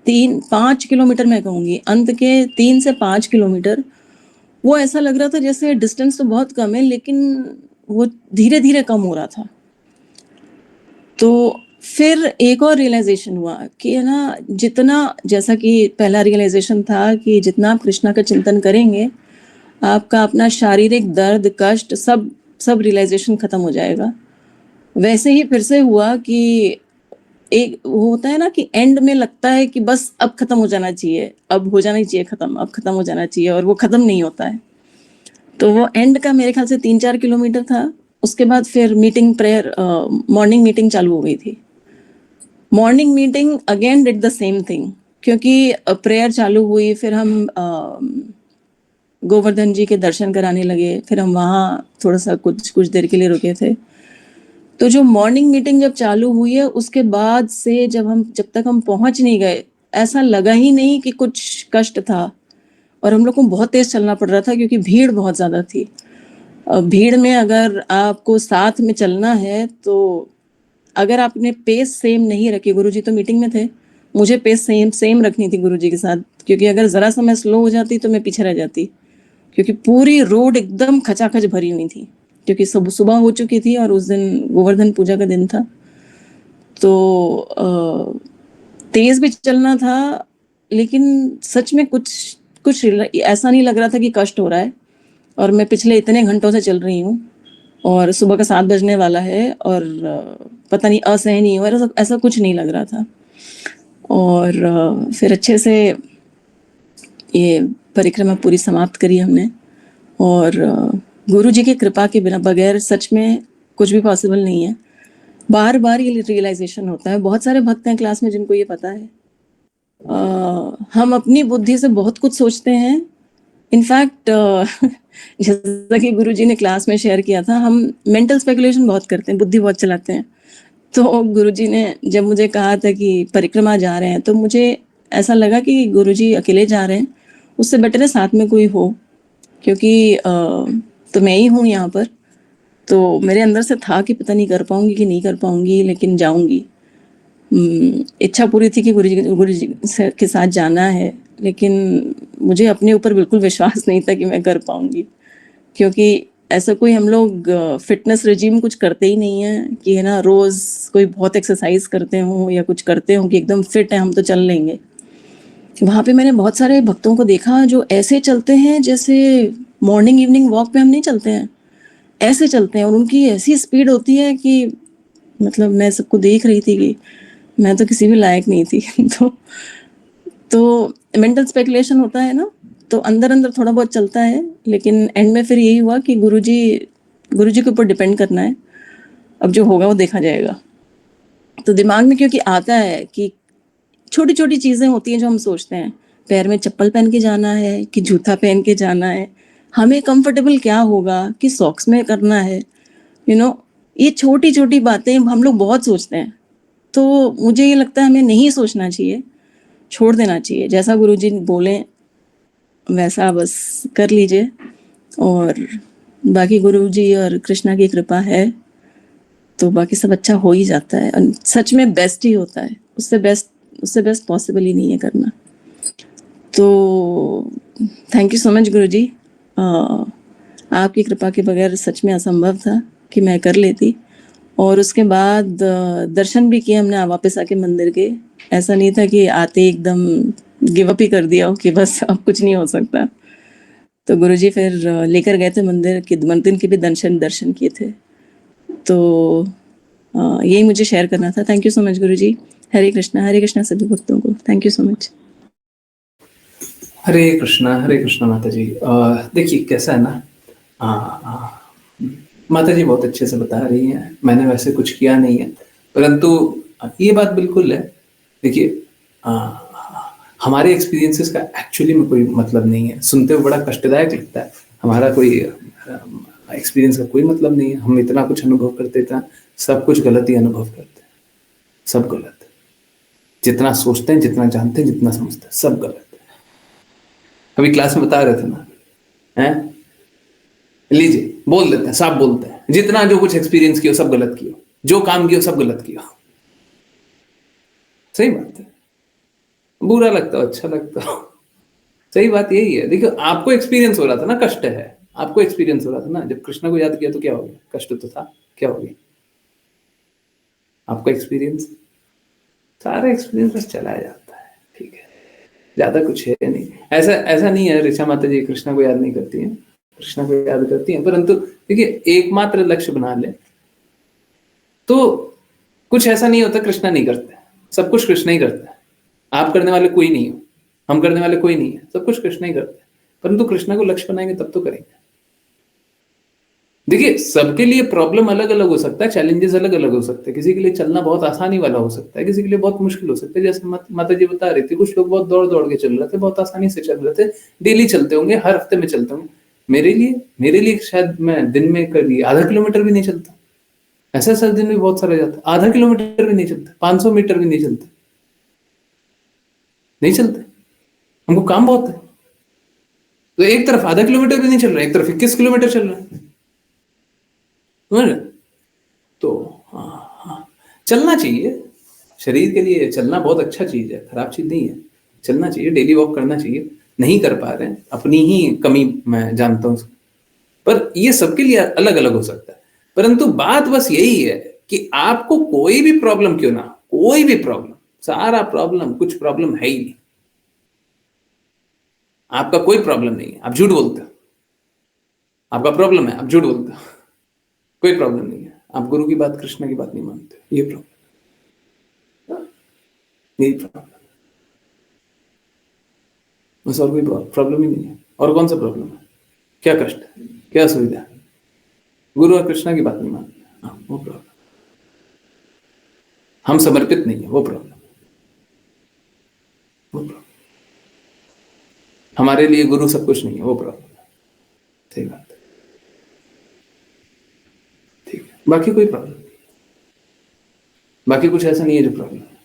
3-5 किलोमीटर, मैं कहूँगी अंत के 3 से 5 किलोमीटर वो ऐसा लग रहा था जैसे डिस्टेंस तो बहुत कम है लेकिन वो धीरे धीरे कम हो रहा था। तो फिर एक और रियलाइजेशन हुआ कि है ना, जितना, जैसा कि पहला रियलाइजेशन था कि जितना आप कृष्णा का चिंतन करेंगे आपका अपना शारीरिक दर्द, कष्ट, सब रियलाइजेशन खत्म हो जाएगा। वैसे ही फिर से हुआ कि एक वो होता है ना कि एंड में लगता है कि बस अब खत्म हो जाना चाहिए, अब हो जाना ही चाहिए खत्म, अब खत्म हो जाना चाहिए, और वो खत्म नहीं होता है। तो वो एंड का मेरे ख्याल से 3-4 किलोमीटर था। उसके बाद फिर मीटिंग, प्रेयर, मॉर्निंग मीटिंग चालू हो गई थी। Morning meeting again did the same thing, क्योंकि प्रेयर चालू हुई, फिर हम गोवर्धन जी के दर्शन कराने लगे, फिर हम वहाँ थोड़ा सा कुछ देर के लिए रुके थे। तो जो मॉर्निंग मीटिंग जब चालू हुई है उसके बाद से जब तक हम पहुंच नहीं गए, ऐसा लगा ही नहीं कि कुछ कष्ट था। और हम लोग को बहुत तेज चलना पड़ रहा था क्योंकि भीड़ बहुत ज़्यादा थी। भीड़ में अगर आपको साथ में चलना है तो अगर आपने पेस सेम नहीं रखी, गुरुजी तो मीटिंग में थे, मुझे पेस सेम रखनी थी गुरुजी के साथ, क्योंकि अगर ज़रा सा मैं स्लो हो जाती तो मैं पीछे रह जाती, क्योंकि पूरी रोड एकदम खचाखच भरी हुई थी, क्योंकि सुबह हो चुकी थी और उस दिन गोवर्धन पूजा का दिन था। तो तेज भी चलना था, लेकिन सच में कुछ ऐसा नहीं लग रहा था कि कष्ट हो रहा है। और मैं पिछले इतने घंटों से चल रही हूँ और सुबह का 7 बजने वाला है और पता नहीं असहनीय हो, ऐसा कुछ नहीं लग रहा था। और फिर अच्छे से ये परिक्रमा पूरी समाप्त करी हमने। और गुरु जी की कृपा के बिना, बगैर सच में कुछ भी पॉसिबल नहीं है। बार बार ये रियलाइजेशन होता है। बहुत सारे भक्त हैं क्लास में जिनको ये पता है। हम अपनी बुद्धि से बहुत कुछ सोचते हैं। इनफैक्ट जैसा कि गुरुजी ने क्लास में शेयर किया था, हम मेंटल स्पेकुलेशन बहुत करते हैं, बुद्धि बहुत चलाते हैं। तो गुरुजी ने जब मुझे कहा था कि परिक्रमा जा रहे हैं, तो मुझे ऐसा लगा कि गुरुजी अकेले जा रहे हैं, उससे बेटर है साथ में कोई हो, क्योंकि तो मैं ही हूँ यहाँ पर। तो मेरे अंदर से था कि पता नहीं कर पाऊंगी कि नहीं कर पाऊंगी, लेकिन जाऊंगी। इच्छा पूरी थी कि गुरुजी के साथ जाना है, लेकिन मुझे अपने ऊपर बिल्कुल विश्वास नहीं था कि मैं कर पाऊंगी, क्योंकि ऐसा कोई हम लोग फिटनेस रेजिम कुछ करते ही नहीं है कि है ना, रोज़ कोई बहुत एक्सरसाइज करते हों या कुछ करते हों कि एकदम फिट है हम तो चल लेंगे। वहाँ पे मैंने बहुत सारे भक्तों को देखा जो ऐसे चलते हैं जैसे मॉर्निंग इवनिंग वॉक पे हम नहीं चलते हैं, ऐसे चलते हैं। और उनकी ऐसी स्पीड होती है कि मतलब मैं सबको देख रही थी कि मैं तो किसी भी लायक नहीं थी। तो मेंटल स्पेकुलेशन होता है ना, तो अंदर अंदर थोड़ा बहुत चलता है, लेकिन एंड में फिर यही हुआ कि गुरुजी के ऊपर डिपेंड करना है, अब जो होगा वो देखा जाएगा। तो दिमाग में क्योंकि आता है कि छोटी छोटी चीज़ें होती हैं जो हम सोचते हैं, पैर में चप्पल पहन के जाना है कि जूता पहन के जाना है, हमें कंफर्टेबल क्या होगा कि सॉक्स में करना है, ये छोटी छोटी बातें हम लोग बहुत सोचते हैं। तो मुझे ये लगता है हमें नहीं सोचना चाहिए, छोड़ देना चाहिए। जैसा गुरुजी बोले वैसा बस कर लीजिए, और बाकी गुरुजी और कृष्णा की कृपा है तो बाकी सब अच्छा हो ही जाता है। और सच में बेस्ट ही होता है, उससे बेस्ट पॉसिबल ही नहीं है करना। तो थैंक यू सो मच गुरुजी, आपकी कृपा के बगैर सच में असंभव था कि मैं कर लेती। और उसके बाद दर्शन भी किए हमने वापस आके मंदिर के। ऐसा नहीं था कि आते एकदम गिव अप ही कर दिया हो कि बस अब कुछ नहीं हो सकता। तो गुरुजी फिर लेकर गए थे मंदिर के भी दर्शन किए थे। तो यही मुझे शेयर करना था। थैंक यू सो मच गुरुजी। हरे कृष्णा सभी भक्तों को थैंक यू सो मच। हरे कृष्णा माता जी। देखिए कैसा है ना, माता जी बहुत अच्छे से बता रही हैं, मैंने वैसे कुछ किया नहीं है, परंतु ये बात बिल्कुल है। देखिए हमारे एक्सपीरियंसेस का एक्चुअली में कोई मतलब नहीं है, सुनते हुए बड़ा कष्टदायक लगता है। हमारा कोई एक्सपीरियंस का कोई मतलब नहीं है। हम इतना कुछ अनुभव करते थे, सब कुछ गलत ही अनुभव करते हैं, सब गलत। जितना सोचते हैं, जितना जानते हैं, जितना समझते हैं, सब गलत है। अभी क्लास में बता रहे थे ना, हैं, लीजिए बोल देते हैं, साफ बोलते हैं, जितना जो कुछ एक्सपीरियंस किया सब गलत किया, जो काम किया सब गलत किया। सही बात है, बुरा लगता हो अच्छा लगता हो, सही बात यही है। देखो आपको एक्सपीरियंस हो रहा था ना, कष्ट है, आपको एक्सपीरियंस हो रहा था ना, जब कृष्ण को याद किया तो क्या हो गया, कष्ट तो था, क्या हो गया आपका एक्सपीरियंस, सारा एक्सपीरियंस बस चलाया जाता है, ठीक है, ज्यादा कुछ है नहीं। ऐसा ऐसा नहीं है ऋचा माता जी कृष्णा को याद नहीं करती हैं, कृष्णा को याद करती हैं, परंतु देखिए एकमात्र लक्ष्य बना ले तो कुछ ऐसा नहीं होता कृष्णा नहीं करते, सब कुछ कृष्णा ही करता है। आप करने वाले कोई नहीं हो, हम करने वाले कोई नहीं है, सब कुछ कृष्णा ही करते हैं, परंतु कृष्णा को लक्ष्य बनाएंगे तब तो करेंगे। देखिए सबके लिए प्रॉब्लम अलग अलग हो सकता है, चैलेंजेस अलग अलग हो सकते हैं, किसी के लिए चलना बहुत आसानी वाला हो सकता है, किसी के लिए बहुत मुश्किल हो सकता है। जैसे माता जी बता रही थी, कुछ लोग बहुत दौड़ दौड़ के चल रहे थे, बहुत आसानी से चल रहे थे, डेली चलते होंगे, हर हफ्ते में चलते होंगे। मेरे लिए शायद मैं दिन में कभी आधा किलोमीटर भी नहीं चलता, ऐसा ऐसा दिन भी बहुत सारा जाता, आधा किलोमीटर भी नहीं चलता, 500 मीटर भी नहीं चलते, नहीं चलते, हमको काम बहुत है। तो एक तरफ आधा किलोमीटर भी नहीं चल रहा है, एक तरफ 21 किलोमीटर चल रहा है, तो हाँ, चलना चाहिए, शरीर के लिए चलना बहुत अच्छा चीज है, खराब चीज नहीं है, चलना चाहिए, डेली वॉक करना चाहिए। नहीं कर पा रहे हैं, अपनी ही कमी मैं जानता हूँ, पर ये सबके लिए अलग अलग हो सकता है। परंतु बात बस यही है कि आपको कोई भी प्रॉब्लम क्यों ना, कोई भी प्रॉब्लम, सारा प्रॉब्लम, कुछ प्रॉब्लम है ही नहीं, आपका कोई प्रॉब्लम नहीं है, आप झूठ बोलते हो, आपका प्रॉब्लम है, आप झूठ बोलते हो, कोई प्रॉब्लम नहीं है, आप गुरु की बात, कृष्ण की बात नहीं मानते, ये प्रॉब्लम, यही प्रॉब्लम, बस और कोई प्रॉब्लम ही नहीं है। और कौन सा प्रॉब्लम है, क्या कष्ट है, क्या असुविधा है, गुरु और कृष्ण की बात नहीं मानते, हाँ वो प्रॉब्लम, हम समर्पित नहीं है, वो प्रॉब्लम, वो प्रॉब्लम, हमारे लिए गुरु सब कुछ नहीं है, वो प्रॉब्लम, सही बात है, ठीक है, बाकी कोई प्रॉब्लम नहीं, बाकी कुछ ऐसा नहीं है जो प्रॉब्लम है,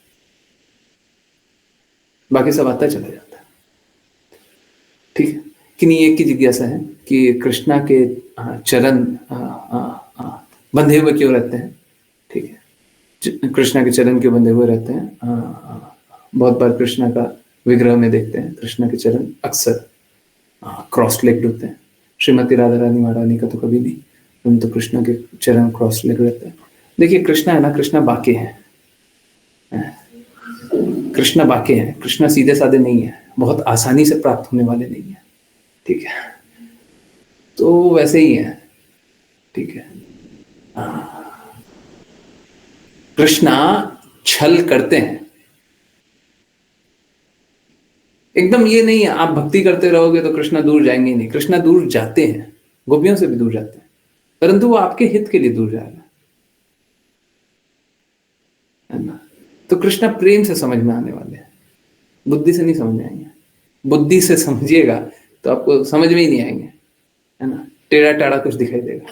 बाकी सब आता चला जाता है, ठीक है। किन्हीं एक की जिज्ञासा है कि कृष्णा के चरण बंधे हुए क्यों रहते हैं, ठीक है, कृष्णा के चरण क्यों बंधे हुए रहते हैं, बहुत बार कृष्णा का विग्रह में देखते हैं कृष्णा के चरण अक्सर क्रॉस लेग्ड होते हैं। श्रीमती राधा रानी महारानी का तो कभी नहीं, उन तो कृष्णा के चरण क्रॉस लेग्ड रहते हैं। देखिए कृष्णा है ना, कृष्णा बाके हैं, कृष्णा बाके हैं, कृष्णा सीधे साधे नहीं है, बहुत आसानी से प्राप्त होने वाले नहीं है, ठीक है, तो वैसे ही है, ठीक है। कृष्णा छल करते हैं, एकदम ये नहीं है आप भक्ति करते रहोगे तो कृष्णा दूर जाएंगे, नहीं, कृष्णा दूर जाते हैं, गोपियों से भी दूर जाते हैं, परंतु वो आपके हित के लिए दूर जा रहा है ना। तो कृष्णा प्रेम से समझ में आने वाले हैं, बुद्धि से नहीं समझ में आएंगे, बुद्धि से समझिएगा तो आपको समझ में ही नहीं आएंगे, है ना, टेढ़ा टाढ़ा कुछ दिखाई देगा,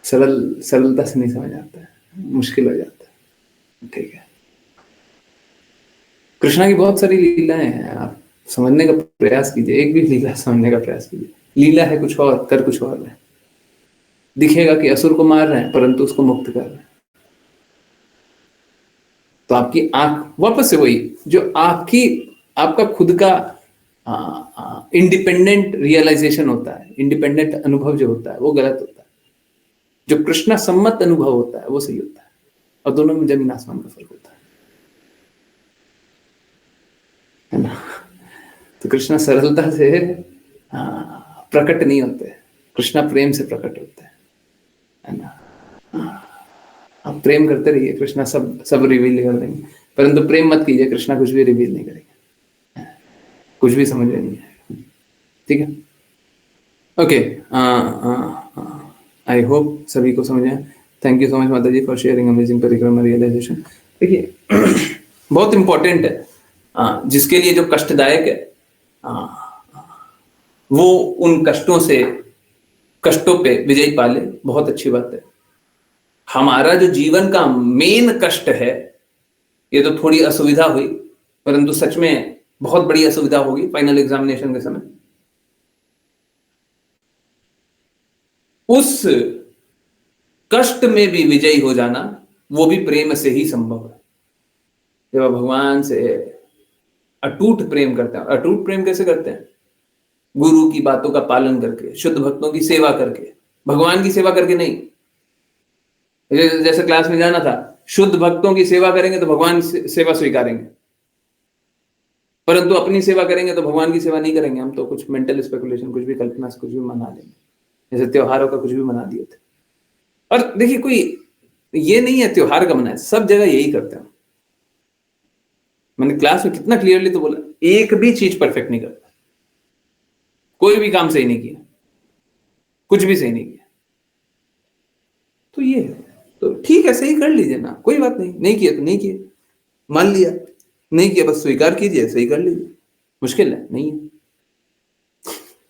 सरलता से नहीं समझ आता है, मुश्किल हो जाता है, ठीक है। कृष्णा की बहुत सारी लीलाएं हैं, आप समझने का प्रयास कीजिए, एक भी लीला समझने का प्रयास कीजिए, लीला है कुछ और, कर कुछ और है, दिखेगा कि असुर को मार रहे हैं परंतु उसको मुक्त कर रहे हैं, तो आपकी आंख वापस से वही जो आपका खुद का इंडिपेंडेंट रियलाइजेशन होता है, इंडिपेंडेंट अनुभव जो होता है वो गलत होता है, जो कृष्णा सम्मत अनुभव होता है वो सही होता है, और दोनों में जमीन आसमान का फर्क होता है ना। तो कृष्णा सरलता से प्रकट नहीं होते, कृष्णा प्रेम से प्रकट होते है ना। आप प्रेम करते रहिए, कृष्णा सब रिवील कर देंगे, परंतु प्रेम मत कीजिए, कृष्णा कुछ भी रिवील नहीं करेंगे, कुछ भी समझ में नहीं आएगा, ठीक है। ओके, आई होप सभी को समझ आया। थैंक यू सो मच माता जी फॉर शेयरिंग अमेजिंग परिक्रमा रियलाइजेशन। देखिए बहुत इंपॉर्टेंट है, जिसके लिए जो कष्टदायक है वो उन कष्टों पे विजय पा ले, बहुत अच्छी बात है। हमारा जो जीवन का मेन कष्ट है, ये तो थोड़ी असुविधा हुई, परंतु सच में बहुत बड़ी असुविधा होगी फाइनल एग्जामिनेशन के समय। उस कष्ट में भी विजयी हो जाना, वो भी प्रेम से ही संभव है। जब भगवान से अटूट प्रेम करते हैं। अटूट प्रेम कैसे करते हैं? गुरु की बातों का पालन करके, शुद्ध भक्तों की सेवा करके, भगवान की सेवा करके नहीं। जैसे क्लास में जाना था, शुद्ध भक्तों की सेवा करेंगे तो भगवान सेवा स्वीकारेंगे, परंतु अपनी सेवा करेंगे तो भगवान की सेवा नहीं करेंगे। हम तो कुछ मेंटल स्पेकुलेशन, कुछ भी कल्पना से कुछ भी मना लेंगे, जैसे त्योहारों का कुछ भी मना दिए थे। और देखिए, कोई ये नहीं है त्योहार का मना है, सब जगह यही करते हैं। मैंने क्लास में कितना क्लियरली तो बोला, एक भी चीज परफेक्ट नहीं करता, कोई भी काम सही नहीं किया, कुछ भी सही नहीं किया। तो ये है, तो ठीक है, सही कर लीजिए ना, कोई बात नहीं। नहीं किया तो नहीं किया, मान लिया, नहीं किया बस स्वीकार कीजिए, सही कर लीजिए। मुश्किल है नहीं है,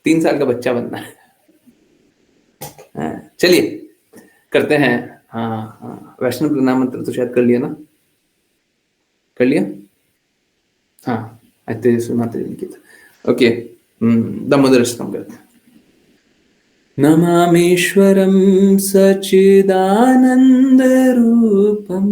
3 साल का बच्चा बनना है। चलिए करते हैं। हाँ, वैष्णव प्रणाम मंत्र तो शायद कर लिया ना, कर लिया। हाँ, तेजस्वी माता जी ने किया था। ओके, दामोदर स्तंभ करते हैं। नमामीश्वरं सच्चिदानंद रूपम